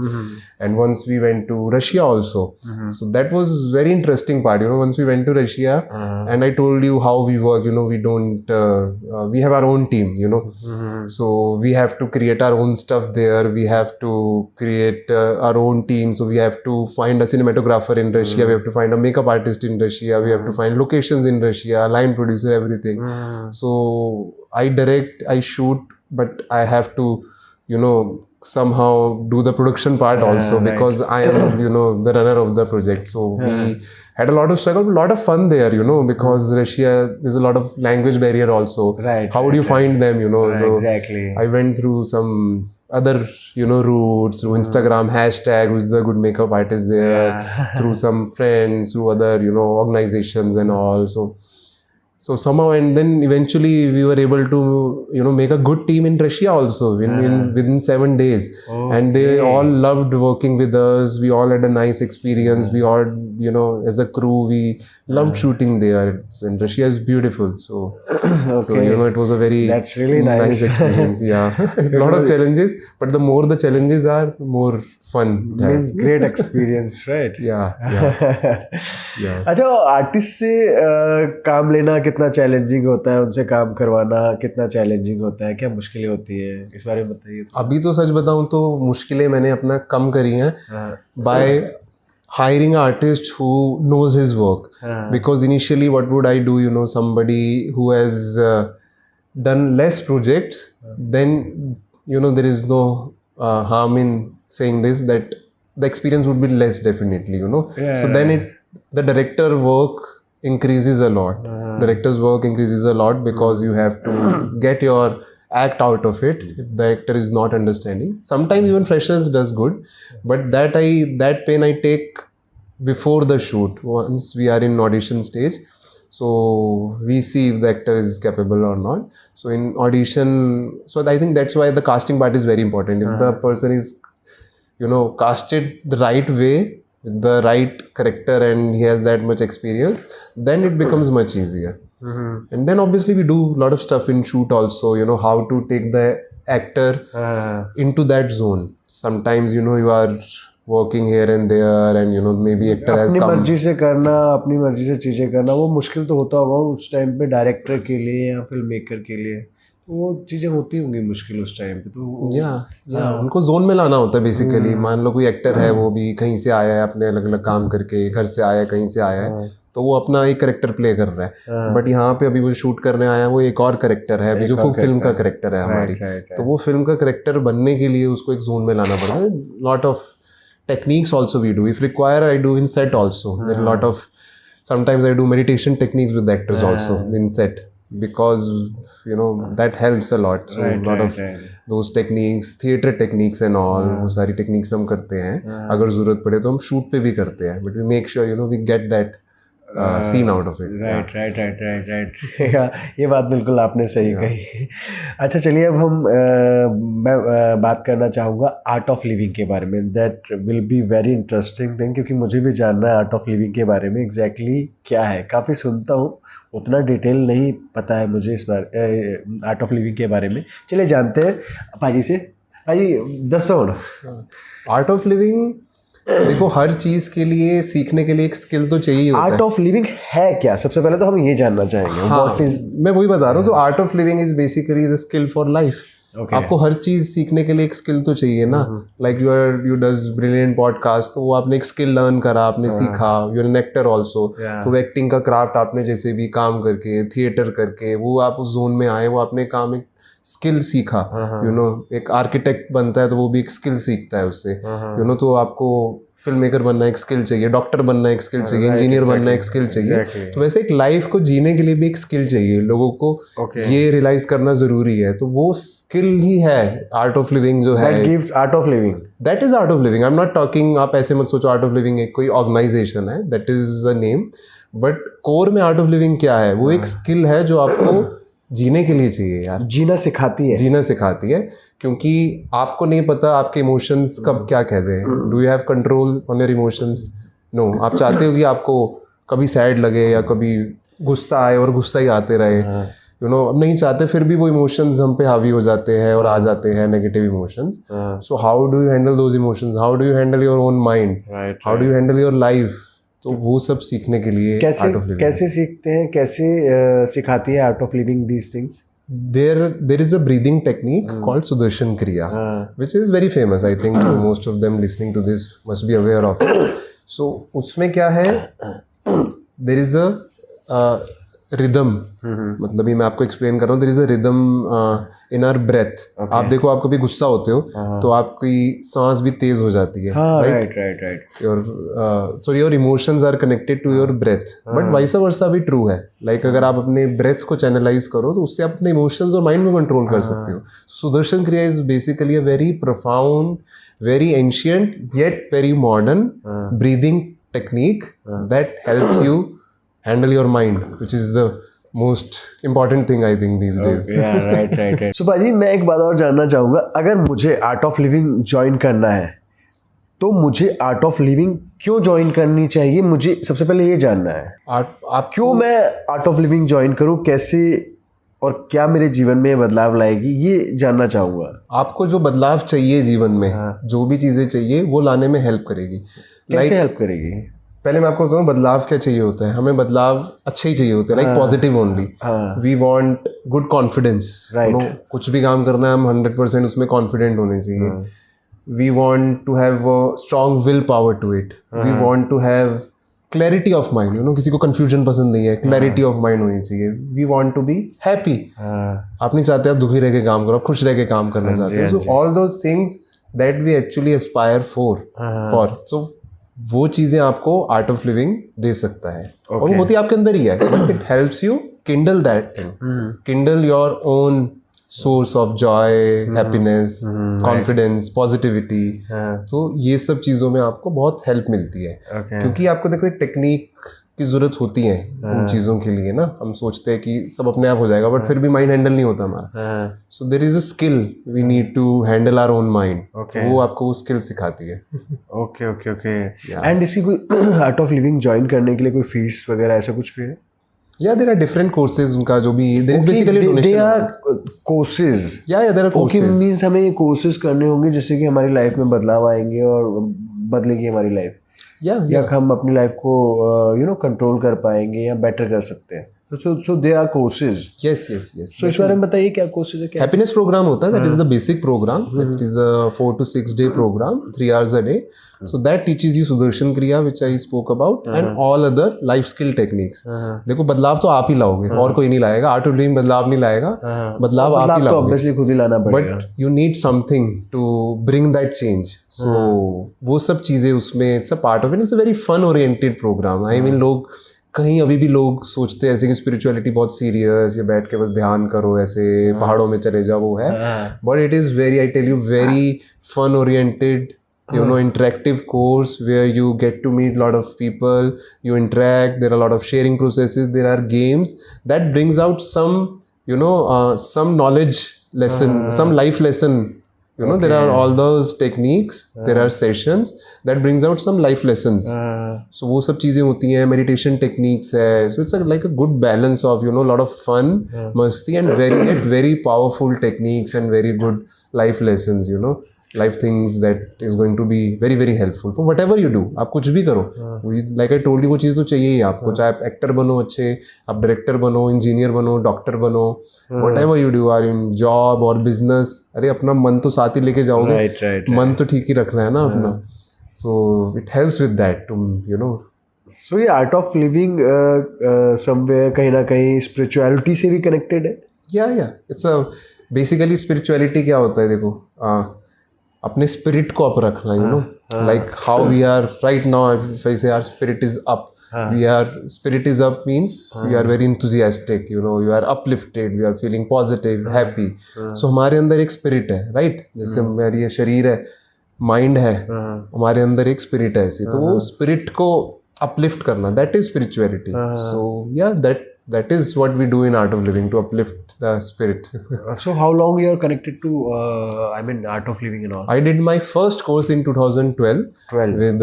Speaker 2: And once we went to Russia also. So that was very interesting part. You know, once we went to Russia, and I told you how we work. You know, we don't. We have our own team. You know, so we have to create our own stuff there. We have to create our own team. So we have to find a cinematographer in Russia, we have to find a makeup artist in Russia, we have to find locations in Russia, line producer, everything. So I direct, I shoot, but I have to, you know, somehow do the production part also, because I am, you know, the runner of the project. So we had a lot of struggle, a lot of fun there, you know, because Russia, there's a lot of language barrier also. How would you find them, you know? So
Speaker 1: exactly.
Speaker 2: I went through some other, you know, routes, through Instagram, hashtag, who's the good makeup artist there, through some friends, through other, you know, organizations and all. So somehow, and then eventually we were able to, you know, make a good team in Russia also within 7 days. And they all loved working with us. We all had a nice experience. We all, you know, as a crew, we loved shooting there. And Russia is beautiful. So, so, you know, it was a very
Speaker 1: That's really nice
Speaker 2: experience. Yeah. A lot of challenges, but the more the challenges are, the more fun it has.
Speaker 1: Great experience, right?
Speaker 2: Yeah.
Speaker 1: अच्छा, artist से काम लेना कितना challenging होता है, उनसे काम करवाना कितना चैलेंजिंग होता है, क्या मुश्किलें होती है, इस बारे में बताइए।
Speaker 2: अभी तो सच बताऊं तो मुश्किलें मैंने अपना कम करी हैं bye hiring an artist who knows his work. Because initially what would I do, you know, somebody who has done less projects, then, you know, there is no harm in saying this, that the experience would be less, definitely, you know. So then the director work increases a lot. Director's work increases a lot because you have to get your act out of it if the actor is not understanding. Sometimes even freshers does good, but that pain I take before the shoot, once we are in audition stage. So we see if the actor is capable or not. So in audition, so I think that's why the casting part is very important. If the person is, you know, casted the right way, with the right character, and he has that much experience, then it becomes much easier. And then obviously we do a lot of stuff in shoot also, you know, how to take the actor into that zone. Sometimes, you know, you are working here and there, and, you know, maybe actor has come.
Speaker 1: अपनी मर्जी से करना, अपनी मर्जी से चीज़ें करना, वो मुश्किल तो होता होगा उस टाइम पे डायरेक्टर के लिए या फिल्म मेकर के लिए, तो वो चीज़ें होती होंगी मुश्किल उस टाइम पे। तो
Speaker 2: या उनको जोन में लाना होता है बेसिकली। मान लो कोई एक्टर है, वो भी कहीं से आया है, अपने अलग अलग काम करके, घर से आया है, कहीं से आया है, तो वो अपना एक करेक्टर प्ले कर रहा है। बट यहाँ पे अभी वो शूट करने आया है, वो एक और करेक्टर है, अभी जो फिल्म का करेक्टर है हमारी, तो वो फिल्म का करेक्टर बनने के लिए उसको एक जोन में लाना पड़ता है। Lot of techniques also we do, if require I do in set also. There are a lot of, sometimes I do meditation techniques with the actors also in set, because, you know, that helps a lot. So a lot of those techniques, theatre techniques and all, वो सारी techniques हम करते हैं। अगर ज़रूरत पड़े तो हम shoot पे भी करते हैं, but we make sure, you know, we get that scene out of it.
Speaker 1: right. ये बात बिल्कुल आपने सही कही। अच्छा, चलिए अब मैं बात करना चाहूँगा आर्ट ऑफ लिविंग के बारे में। That will be very interesting thing, क्योंकि मुझे भी जानना है आर्ट ऑफ लिविंग के बारे में एग्जैक्टली क्या है। काफ़ी सुनता हूँ, उतना डिटेल नहीं पता है मुझे इस बार आर्ट ऑफ लिविंग के बारे में। चलिए जानते हैं पाजी से। पाजी दसो।
Speaker 2: आर्ट ऑफ लिविंग, देखो, हर चीज के लिए सीखने के लिए एक स्किल तो चाहिए होता है।
Speaker 1: आर्ट ऑफ लिविंग है क्या, सबसे पहले तो हम ये जानना चाहेंगे।
Speaker 2: हाँ, मैं वही बता रहा हूँ। Art of living is basically the skill for life. आपको हर चीज सीखने के लिए एक स्किल तो चाहिए ना। Like you does brilliant podcast, तो वो आपने एक स्किल लर्न करा, आपने सीखा। You are an actor also, तो एक्टिंग का क्राफ्ट आपने जैसे भी काम करके, थिएटर करके, वो आप उस जोन में आए, वो आपने काम एक स्किल सीखा। यू नो, एक आर्किटेक्ट बनता है तो वो भी एक स्किल सीखता है उससे। यू नो, तो आपको फिल्म मेकर बनना एक स्किल चाहिए, डॉक्टर बनना एक स्किल चाहिए, इंजीनियर बनना एक स्किल चाहिए। तो वैसे एक लाइफ को जीने के लिए भी एक स्किल चाहिए। लोगों को ये रियलाइज करना जरूरी है, तो वो स्किल ही है आर्ट ऑफ लिविंग जो है।
Speaker 1: Art of living,
Speaker 2: that is art of living. I am not talking, आप ऐसे मत सोचो आर्ट ऑफ लिविंग एक कोई ऑर्गेनाइजेशन है, that is a name. But core में आर्ट ऑफ लिविंग क्या है, वो एक स्किल है जो आपको जीने के लिए चाहिए यार।
Speaker 1: जीना सिखाती है,
Speaker 2: जीना सिखाती है, क्योंकि आपको नहीं पता आपके इमोशंस कब क्या कहते हैं। Do you have control on your emotions? No. आप चाहते हो कि आपको कभी सैड लगे या कभी गुस्सा आए और गुस्सा ही आते रहे। यू नो, अब नहीं चाहते, फिर भी वो इमोशंस हम पे हावी हो जाते हैं और आ जाते हैं negative emotions. So how do you handle those emotions? How do you handle your own mind? How do you handle your life? तो वो सब सीखने के लिए
Speaker 1: कैसे सीखते हैं, कैसे सिखाती है art of living these things?
Speaker 2: there is a breathing technique called Sudarshan Kriya, which is very famous. I think most of them listening to this must be aware of it. So उसमें क्या है, there is a rhythm, मतलब ये मैं आपको explain कर रहा हूँ. there is a rhythm in our breath. आप देखो, आप कभी गुस्सा होते हो तो आपकी सांस भी तेज हो जाती है,
Speaker 1: right.
Speaker 2: So your emotions are connected to your breath, but vice versa भी true है. Like अगर आप अपने breath को channelize करो तो उससे आप अपने emotions और mind को control कर सकते हो. Sudarshan Kriya is basically a very profound, very ancient yet very modern breathing technique that helps you handle your mind, which is the most important thing I think these days.
Speaker 1: right. So भाजी, मैं एक बात और जानना चाहूँगा. अगर मुझे art of living join करना है तो मुझे आर्ट ऑफ लिविंग क्यों ज्वाइन करनी चाहिए? मुझे सबसे पहले ये जानना है.
Speaker 2: आप
Speaker 1: क्यों मैं आर्ट ऑफ लिविंग ज्वाइन करूँ, कैसे और क्या मेरे जीवन में बदलाव लाएगी, ये जानना चाहूँगा.
Speaker 2: आपको जो बदलाव चाहिए जीवन में, जो भी चीज़ें चाहिए वो लाने में हेल्प करेगी.
Speaker 1: कैसे हेल्प करेगी?
Speaker 2: पहले मैं आपको बताऊँ बदलाव क्या चाहिए होता है. हमें बदलाव अच्छे ही चाहिए होते हैं, like positive only. We want good confidence. कुछ भी काम करना है हम 100% उसमें कॉन्फिडेंट होने चाहिए. We want to have strong will power to it. We want to have clarity of mind. किसी को कंफ्यूजन पसंद नहीं है, क्लैरिटी ऑफ माइंड होनी चाहिए. We want to be happy. आप नहीं चाहते आप दुखी रह के काम करो, आप खुश रह के काम करना चाहते हो. So all those things that we actually aspire for. So वो चीज़ें आपको आर्ट ऑफ लिविंग दे सकता है. और वो होती आपके अंदर ही है. It helps you Kindle that thing, Kindle your own source of Joy, happiness, confidence, positivity. तो ये सब चीज़ों में आपको बहुत हेल्प मिलती है. क्योंकि आपको देखो टेक्निक की ज़रूरत होती है उन चीज़ों के लिए ना. हम सोचते हैं कि सब अपने आप हो जाएगा, बट फिर भी माइंड हैंडल नहीं होता हमारा. So there is a skill we need to handle our own mind. वो आपको वो स्किल सिखाती है.
Speaker 1: ओके. एंड इसी कोई आर्ट ऑफ लिविंग ज्वाइन करने के लिए कोई फीस वगैरह ऐसा कुछ भी है?
Speaker 2: Yeah, there are different courses. उनका जो भी there is basically donation.
Speaker 1: They are courses.
Speaker 2: Yeah, there are courses.
Speaker 1: Okay, means हमें ये courses करने होंगे जिससे कि हमारी लाइफ में बदलाव आएंगे और बदलेगी हमारी लाइफ. या हम अपनी लाइफ को कंट्रोल कर पाएंगे या बेटर कर सकते हैं. So they are courses.
Speaker 2: Yes.
Speaker 1: So इस बारे में बताइए क्या courses है?
Speaker 2: Happiness program होता है. That is the basic program. It is a 4 to 6 day program, 3 hours a day. So that teaches you Sudarshan Kriya, which I spoke about, and all other life skill techniques. देखो बदलाव तो आप ही लाओगे, और कोई नहीं लाएगा. आर्ट ऑफ लिविंग बदलाव नहीं लाएगा, बदलाव आप ही लाओगे.
Speaker 1: Obviously खुद ही लाना पड़ेगा.
Speaker 2: But you need something to bring that change. So वो सब चीज़ें उसमें it's a part of it. It's a very fun oriented program. I mean लोग कहीं अभी भी लोग सोचते हैं ऐसे कि स्पिरिचुअलिटी बहुत सीरियस, या बैठ के बस ध्यान करो ऐसे पहाड़ों में चले जाओ, वो है. But it is very, I tell you, very fun oriented, interactive course where you get to meet a lot of people, you interact, there are a lot of sharing processes, there are games that brings out some some knowledge lesson, some life lesson. There are all those techniques, there are sessions that brings out some life lessons. So वो सब चीज़ें होती हैं. meditation techniques है. So it's like a good balance of a lot of fun, मस्ती, and very powerful techniques and very good life lessons. Life things that is going to be very very helpful for whatever you do. आप कुछ भी करो, like I told you, वो चीज़ तो चाहिए ही आपको. चाहे आप एक्टर बनो अच्छे, आप डायरेक्टर बनो, इंजीनियर बनो, डॉक्टर बनो, whatever you do, are in job और बिजनेस. अरे अपना मन तो साथ ही लेके जाओगे. right. मन तो ठीक ही रखना है ना अपना. So it helps with that to
Speaker 1: So ये आर्ट ऑफ लिविंग समवेयर कहीं ना कहीं स्पिरिचुअलिटी से भी कनेक्टेड है.
Speaker 2: या इट्स अ बेसिकली स्पिरिचुअलिटी क्या होता है देखो, अपने स्पिरिट को अप रखना. Like how we are right now, if I say our spirit is up, spirit is up means we are very enthusiastic, you are uplifted, we are feeling positive, happy. So हमारे अंदर एक spirit है, right? जैसे हमारी ये शरीर है, mind है, हमारे अंदर एक spirit है ऐसी. तो वो spirit को uplift करना, that is spirituality. So yeah, that is what we do in Art of Living, to uplift the spirit.
Speaker 1: So how long you are connected to Art of Living and all?
Speaker 2: I did my first course in 2012 with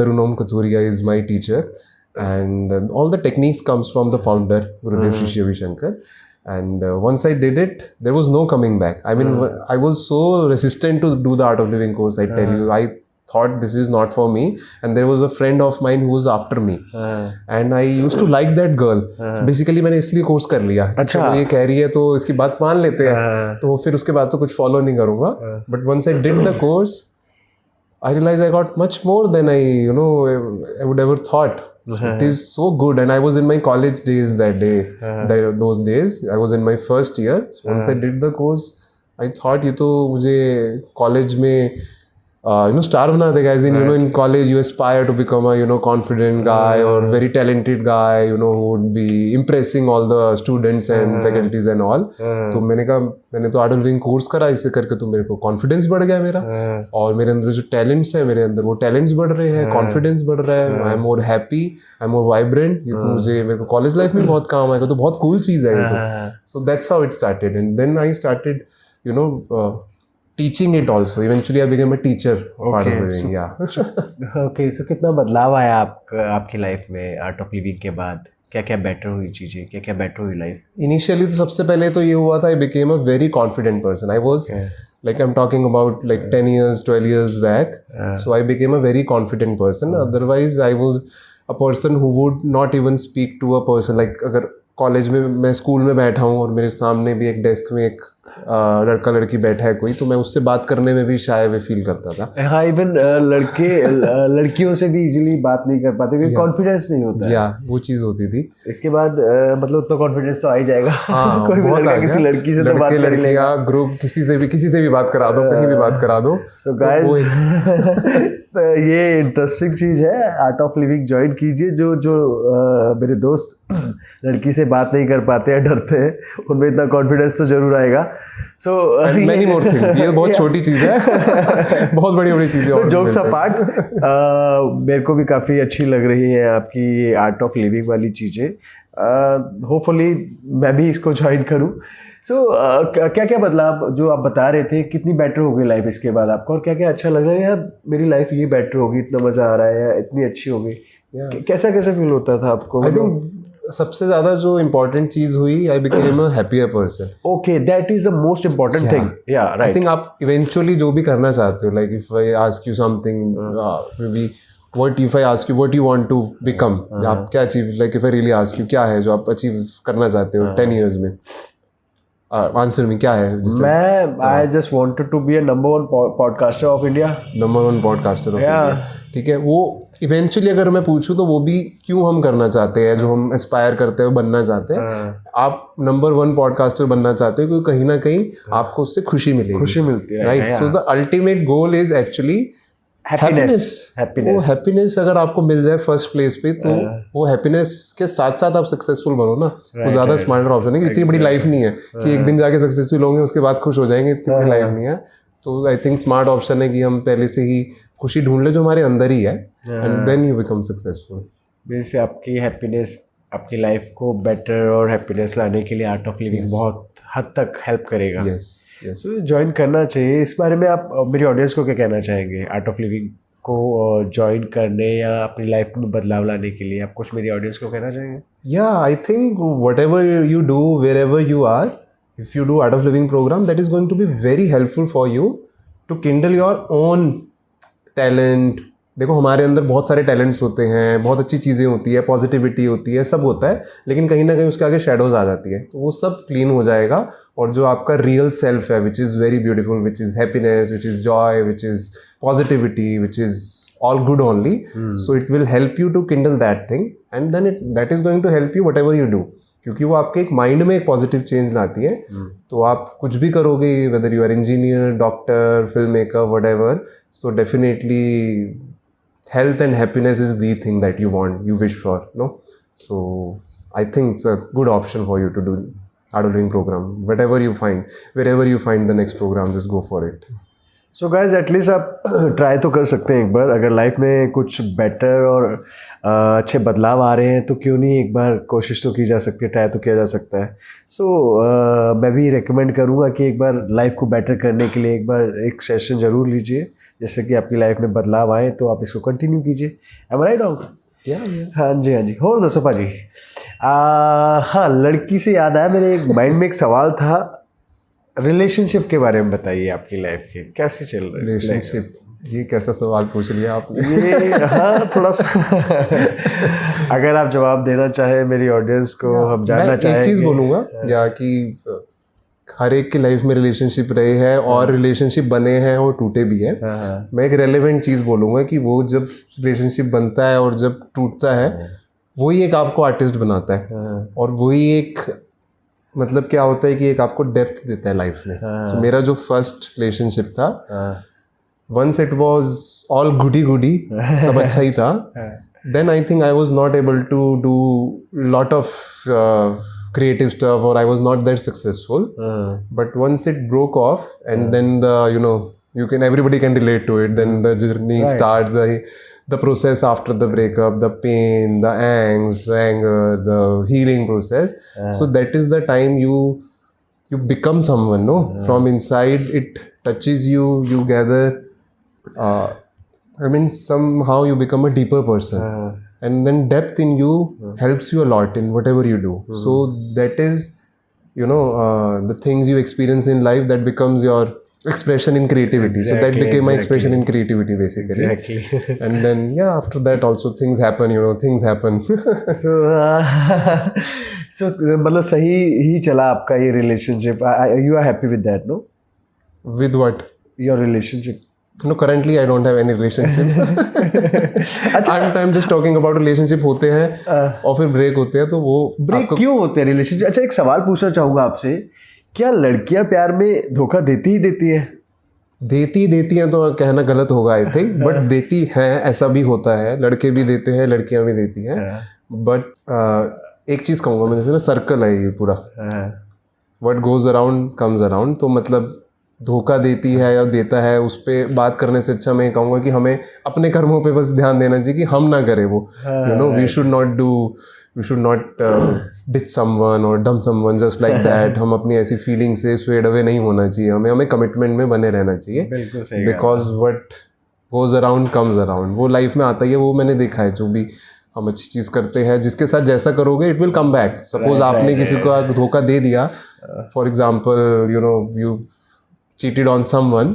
Speaker 2: Tarun Om Kathuria is my teacher, and all the techniques comes from the founder Gurudev Shri Ravi Shankar. And once I did it, there was no coming back. I mean, I was so resistant to do the Art of Living course. I tell you, I thought this is not for me, and there was a friend of mine who was after me, and I used to like that girl. So basically मैंने इसलिए course कर लिया, अच्छा ये कह रही है तो इसकी बात मान लेते हैं, तो फिर उसके बाद तो कुछ फॉलो नहीं करूँगा. But once I did the course, I realized I got much more than I would ever thought. It is so good, and I was in my college days that day. Those days I was in my first year. So once I did the course, I thought ये तो मुझे college में star बना देगा. As in in college you aspire to become a confident guy or very talented guy, who would be impressing all the students and faculties and all. तो मैंने कहा मैंने तो आर्ट ऑफ लिविंग कोर्स करा, इससे करके तो मेरे को कॉन्फिडेंस बढ़ गया मेरा, और मेरे अंदर जो टैलेंट्स है मेरे अंदर वो टैलेंट्स बढ़ रहे हैं, कॉन्फिडेंस बढ़ रहा है, I am more happy, I am more vibrant. ये तो मुझे मेरे को कॉलेज लाइफ में बहुत काम आएगा, तो बहुत कूल चीज़ है ये तो. So that's how it started, and then I started teaching it also. Eventually I became a teacher. Part of living, yeah.
Speaker 1: Okay, so कितना बदलाव आया आपकी लाइफ में आर्ट ऑफ लिविंग के बाद? क्या क्या बेटर हुई चीज़ें, क्या क्या बेटर हुई लाइफ?
Speaker 2: इनिशियली तो सबसे पहले तो ये हुआ था, I became a very confident person. I was like, I'm talking about like 10 years, 12 years back. So I became a very confident person. Otherwise I was a person who would not even speak to a person. Like अगर college में मैं school में बैठा हूँ और मेरे सामने भी एक डेस्क में एक लड़का लड़की बैठा है कोई, तो मैं उससे बात करने में भी शाय वे फील करता था.
Speaker 1: हाँ, इवन लड़कियों से भी इजीली बात नहीं कर पाते क्योंकि कॉन्फिडेंस नहीं होता है.
Speaker 2: वो चीज़ होती थी.
Speaker 1: इसके बाद मतलब उतना कॉन्फिडेंस तो आ ही जाएगा.
Speaker 2: हाँ,
Speaker 1: कोई भी लड़का किसी लड़की से तो बात कर लेगा.
Speaker 2: ग्रुप किसी से भी बात करा दो, कहीं भी बात करा दो.
Speaker 1: सो गाइस ये इंटरेस्टिंग चीज़ है. आर्ट ऑफ लिविंग ज्वाइन कीजिए. जो मेरे दोस्त लड़की से बात नहीं कर पाते हैं, डरते हैं, उनमें इतना कॉन्फिडेंस तो जरूर आएगा. So
Speaker 2: many more things. ये बहुत छोटी चीज़ है. बहुत बड़ी चीज़ है.
Speaker 1: जोक्स अपार्ट, मेरे को भी काफ़ी अच्छी लग रही है आपकी आर्ट ऑफ लिविंग वाली चीज़ें. होपफुली मैं भी इसको ज्वाइन करूं. सो क्या क्या बदलाव जो आप बता रहे थे, कितनी बेटर हो गई लाइफ इसके बाद आपको, और क्या क्या अच्छा लग रहा है, यार मेरी लाइफ ये बेटर होगी, इतना मज़ा आ रहा है, या इतनी अच्छी हो गई? कैसा फील होता था आपको?
Speaker 2: आई थिंक सबसे ज़्यादा जो इम्पोर्टेंट चीज़ हुई, I became a happier person.
Speaker 1: Okay, that is the most important thing. या राइट.
Speaker 2: आई थिंक आप इवेंचुअली जो भी करना चाहते हो, like if I ask you something, may be what if I ask you what you want to become, आप क्या achieve, like if I really ask you क्या है जो आप अचीव करना चाहते हो 10 years में, आंसर में क्या है?
Speaker 1: मैं I just wanted to be a number 1 podcaster of India.
Speaker 2: Number 1 podcaster of India. ठीक है. वो इवेंचुअली अगर मैं पूछूं तो वो भी क्यों हम करना चाहते हैं, जो हम एस्पायर करते हैं बनना चाहते हैं. आप नंबर 1 पॉडकास्टर बनना चाहते हो क्योंकि कहीं ना कहीं आपको उससे खुशी मिलेगी,
Speaker 1: खुशी मिलती है.
Speaker 2: Right. So the ultimate goal is actually happiness. वो हैप्पीनेस अगर आपको मिल जाए फर्स्ट प्लेस पे, तो वो हैप्पीनेस के साथ साथ आप सक्सेसफुल बनो ना. वो ज़्यादा स्मार्टर ऑप्शन है. इतनी बड़ी लाइफ नहीं है कि एक दिन जाके सक्सेसफुल होंगे उसके बाद खुश हो जाएंगे. इतनी बड़ी लाइफ नहीं है. तो आई थिंक स्मार्ट ऑप्शन है कि हम पहले से ही खुशी ढूंढ ले जो हमारे अंदर ही है, and then you become successful.
Speaker 1: वैसे आपकी हैप्पीनेस आपकी लाइफ को बेटर और हैप्पीनेस लाने के लिए आर्ट ऑफ लिविंग बहुत हद तक हेल्प करेगा.
Speaker 2: यस.
Speaker 1: तो ज्वाइन करना चाहिए. इस बारे में आप मेरी ऑडियंस को क्या कहना चाहेंगे आर्ट ऑफ लिविंग को ज्वाइन करने या अपनी लाइफ में बदलाव लाने के लिए? आप कुछ मेरी ऑडियंस को कहना चाहेंगे?
Speaker 2: या I think whatever you do, wherever you are, if you do Art of Living programme, that is going to be very helpful for you to kindle your own talent. देखो हमारे अंदर बहुत सारे टैलेंट्स होते हैं, बहुत अच्छी चीज़ें होती है, पॉजिटिविटी होती है, सब होता है, लेकिन कहीं ना कहीं उसके आगे शेडोज आ जाती है. तो वो सब क्लीन हो जाएगा, और जो आपका रियल सेल्फ है, which is very beautiful, which is happiness, which is joy, which is positivity, which is all good only. So it will help you to kindle that thing, and then that is going to help you whatever you do, क्योंकि वो आपके एक mind में एक positive change लाती है. तो आप कुछ भी करोगे, whether you are engineer, doctor, film maker, whatever, so definitely health and happiness is the thing that you want, you wish for, no? So I think it's a good option for you to do art of living program. Whatever you find, wherever you find the next program, just go for it.
Speaker 1: So guys at least आप try तो कर सकते हैं एक बार. अगर life में कुछ better और अच्छे बदलाव आ रहे हैं तो क्यों नहीं एक बार कोशिश तो की जा सकती है, ट्राई तो किया जा सकता है. सो मैं भी रिकमेंड करूँगा कि एक बार लाइफ को बेटर करने के लिए एक बार एक सेशन ज़रूर लीजिए, जैसे कि आपकी लाइफ में बदलाव आए तो आप इसको कंटिन्यू कीजिए. एम आई राइट? हाँ जी, हाँ जी. और दसो पाजी. हाँ, लड़की से याद आया, मेरे एक माइंड में एक सवाल था. रिलेशनशिप के बारे में बताइए. आपकी लाइफ के कैसे चल रहा है
Speaker 2: रिलेशनशिप? ये कैसा सवाल पूछ लिया आपने?
Speaker 1: ये हाँ थोड़ा सा अगर आप जवाब देना चाहे मेरी ऑडियंस को, हम जानना चाहेंगे।
Speaker 2: एक चीज़ बोलूँगा या कि हर एक की लाइफ में रिलेशनशिप रहे हैं और रिलेशनशिप बने हैं और टूटे भी हैं। मैं एक रेलेवेंट चीज़ बोलूँगा कि वो जब रिलेशनशिप बनता है और जब टूटता है वही एक आपको आर्टिस्ट बनाता है और वही एक मतलब क्या होता है कि एक आपको डेप्थ देता है लाइफ में। तो मेरा जो फर्स्ट रिलेशनशिप था, once it was all goody goody, सब अच्छा ही था, then I think I was not able to do lot of creative stuff or I was not that successful. But once it broke off and then everybody can relate to it, then the journey starts, the process after the breakup, the pain, the angst, the anger, the healing process. So that is the time you become someone, no? From inside it touches you, you gather somehow you become a deeper person. And then depth in you helps you a lot in whatever you do. So that is, the things you experience in life that becomes your expression in creativity. So that became my expression in creativity basically. Exactly. And then after that also things happen, things happen.
Speaker 1: So मतलब सही ही चला आपका ये relationship. You are happy with that, no?
Speaker 2: With what?
Speaker 1: Your relationship.
Speaker 2: No, currently I don't have any relationship. I'm just talking about relationship होते हैं और फिर break होते हैं, तो वो
Speaker 1: ब्रेक क्यों होते हैं रिलेशनशिप? अच्छा, एक सवाल पूछना चाहूँगा आपसे, क्या लड़कियां प्यार में धोखा देती हैं?
Speaker 2: देती हैं तो कहना गलत होगा आई थिंक, बट देती हैं, ऐसा भी होता है, लड़के भी देते हैं, लड़कियां भी देती हैं। बट एक चीज़ कहूँगा मैं, जैसे ना सर्कल है ये पूरा, what goes around comes around. तो मतलब धोखा देती है या देता है, उस पर बात करने से अच्छा मैं कहूँगा कि हमें अपने कर्मों पे बस ध्यान देना चाहिए कि हम ना करें वो। We should not ditch someone और dump someone just like that. हम अपनी ऐसी फीलिंग से स्वेड अवे नहीं होना चाहिए, हमें कमिटमेंट में बने रहना चाहिए। Because what goes around comes around, वो लाइफ में आता ही है, वो मैंने देखा है। जो भी हम अच्छी चीज़ करते हैं, जिसके साथ जैसा करोगे it will come back. Suppose आपने किसी को धोखा दे दिया, for example you cheated on someone,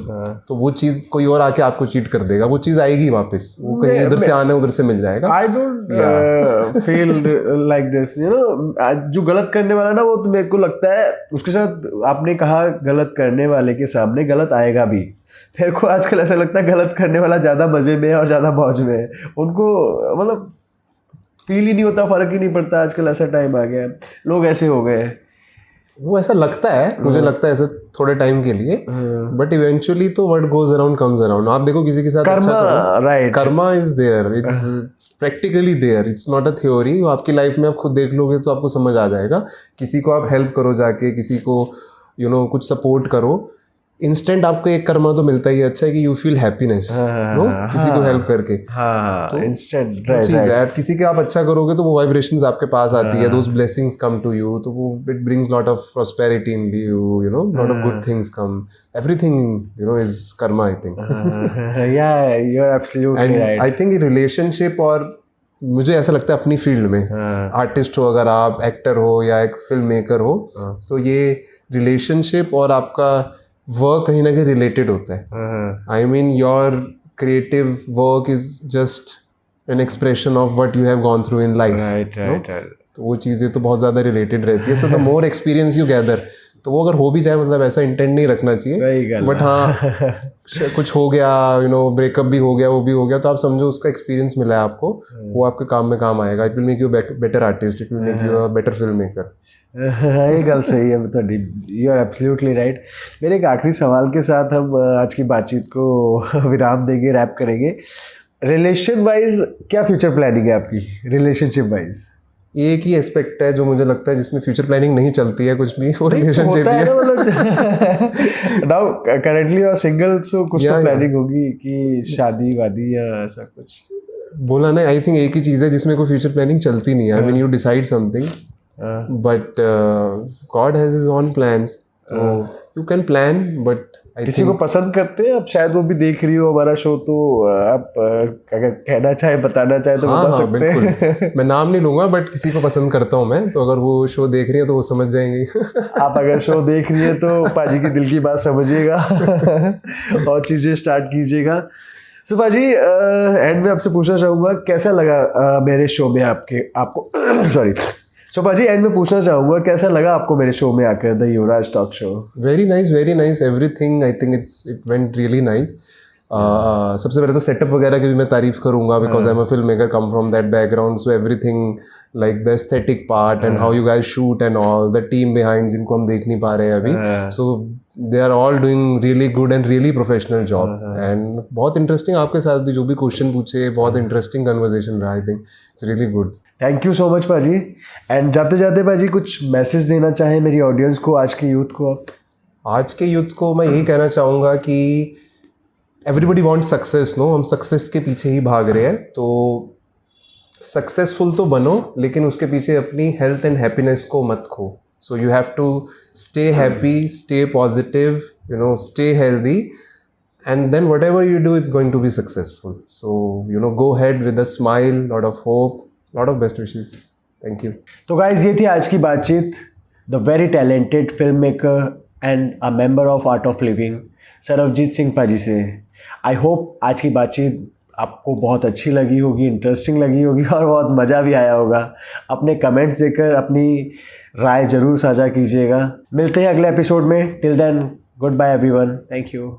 Speaker 2: तो वो चीज़ कोई और आके आपको चीट कर देगा, वो चीज़ आएगी वापस, वो कहीं इधर से आना उधर से मिल जाएगा।
Speaker 1: I don't feel like this, जो गलत करने वाला ना, वो तो मेरे को लगता है उसके साथ, आपने कहा गलत करने वाले के सामने गलत आएगा भी। मेरे को आजकल ऐसा लगता है गलत करने वाला ज़्यादा मज़े में है और ज़्यादा मौज में है, उनको मतलब फील ही नहीं होता, फ़र्क ही नहीं पड़ता। आजकल ऐसा टाइम आ गया है, लोग ऐसे हो गए हैं।
Speaker 2: वो ऐसा लगता है, मुझे लगता है ऐसा थोड़े टाइम के लिए, बट इवेंचुअली तो what goes around comes around. आप देखो किसी के साथ अच्छा करो, right, karma is there, it's practically there, it's not a theory. आपकी लाइफ में आप खुद देख लोगे तो आपको समझ आ जाएगा। किसी को आप हेल्प करो जाके, किसी को कुछ सपोर्ट करो, इंस्टेंट आपको एक कर्मा तो मिलता ही है। अच्छा है कि यू फील हैप्पीनेस किसी को हेल्प करके, तो इंस्टेंट चीज़ है। किसी के आप अच्छा करोगे तो वो वाइब्रेशंस आपके पास आती है, those blessings come to you, तो वो it brings lot of prosperity in you, lot of good things come, everything is karma I think.
Speaker 1: Yeah you are absolutely right.
Speaker 2: I think relationship, और मुझे ऐसा लगता है अपनी फील्ड में, artist हो अगर आप, एक्टर हो या एक फिल्म मेकर हो, तो ये रिलेशनशिप और आपका वर्क कहीं ना कहीं रिलेटेड होता है। I mean your creative work is just an expression of what you have gone through in life, right. तो वो चीज़ें तो बहुत ज़्यादा रिलेटेड रहती है। So the more experience you gather, तो वो अगर हो भी जाए, मतलब ऐसा इंटेंट नहीं रखना चाहिए, बट हाँ कुछ हो गया, ब्रेकअप भी हो गया, वो भी हो गया, तो आप समझो उसका एक्सपीरियंस मिला है आपको, वो आपके काम में काम आएगा। It will make you better artist, it will make you a better film maker.
Speaker 1: ये गल सही है, मतलब यू आर एब्सोल्युटली राइट। मेरे एक आखिरी सवाल के साथ हम आज की बातचीत को विराम देंगे, रैप करेंगे। रिलेशन वाइज क्या फ्यूचर प्लानिंग है आपकी, रिलेशनशिप वाइज?
Speaker 2: एक ही एस्पेक्ट है जो मुझे लगता है जिसमें फ्यूचर प्लानिंग नहीं चलती है कुछ भी, वो रिलेशनशिप ही है।
Speaker 1: नाउ करेंटली और सिंगल, सो कुछ तो प्लानिंग होगी कि शादी वादी या ऐसा कुछ?
Speaker 2: बोला ना, आई थिंक एक ही चीज़ है जिसमें कोई फ्यूचर प्लानिंग चलती नहीं है। I mean you decide something, but God has his own plans, so you can plan, but
Speaker 1: किसी को पसंद करते हैं, अब शायद वो भी देख रही हो हमारा शो, तो आप अगर कहना चाहे बताना चाहे तो बता सकते
Speaker 2: बिल्कुल।
Speaker 1: हैं।
Speaker 2: मैं नाम नहीं लूंगा, बट किसी को पसंद करता हूँ मैं, तो अगर वो शो देख रही है तो वो समझ जाएंगी।
Speaker 1: आप अगर शो देख रही है तो पाजी की दिल की बात समझिएगा और चीज़ें स्टार्ट कीजिएगा। सो पाजी, एंड में आपसे पूछना चाहूँगा कैसा लगा मेरे शो में आपको सॉरी। सो पाजी, एंड में पूछना चाहूँगा कैसा लगा आपको मेरे शो में आकर, the Yuvraj talk show?
Speaker 2: Very nice everything. I think it went really nice. सबसे पहले तो सेटअप वगैरह की भी मैं तारीफ करूंगा, because I am a film maker, come from that background, so everything like the aesthetic part and how you guys shoot and all, the team behind जिनको हम देख नहीं पा रहे हैं अभी, so they are all doing really good and really professional job. एंड बहुत इंटरेस्टिंग, आपके साथ भी जो भी क्वेश्चन पूछे, बहुत इंटरेस्टिंग कन्वर्सेशन रहा। I think it's really good.
Speaker 1: Thank you so much पाजी। एंड जाते जाते पाजी कुछ मैसेज देना चाहें मेरी ऑडियंस को, आज के यूथ को?
Speaker 2: आज के यूथ को मैं यही कहना चाहूँगा कि एवरीबडी वांट सक्सेस, नो, हम सक्सेस के पीछे ही भाग रहे हैं, तो सक्सेसफुल तो बनो, लेकिन उसके पीछे अपनी हेल्थ एंड हैप्पीनेस को मत खो। So you have to stay happy, stay positive, you know, stay healthy, and then whatever you do, it's going to be successful. So, you know, go ahead with a smile, lot of hope, lot of best wishes. Thank you.
Speaker 1: तो guys, ये थी आज की बातचीत the very talented film maker and a member of Art of Living Sarabjit Singh paaji से। I hope आज की बातचीत आपको बहुत अच्छी लगी होगी, इंटरेस्टिंग लगी होगी और बहुत मज़ा भी आया होगा। अपने कमेंट्स देकर अपनी राय ज़रूर साझा कीजिएगा। मिलते हैं अगले एपिसोड में। Till then, goodbye everyone. Thank you.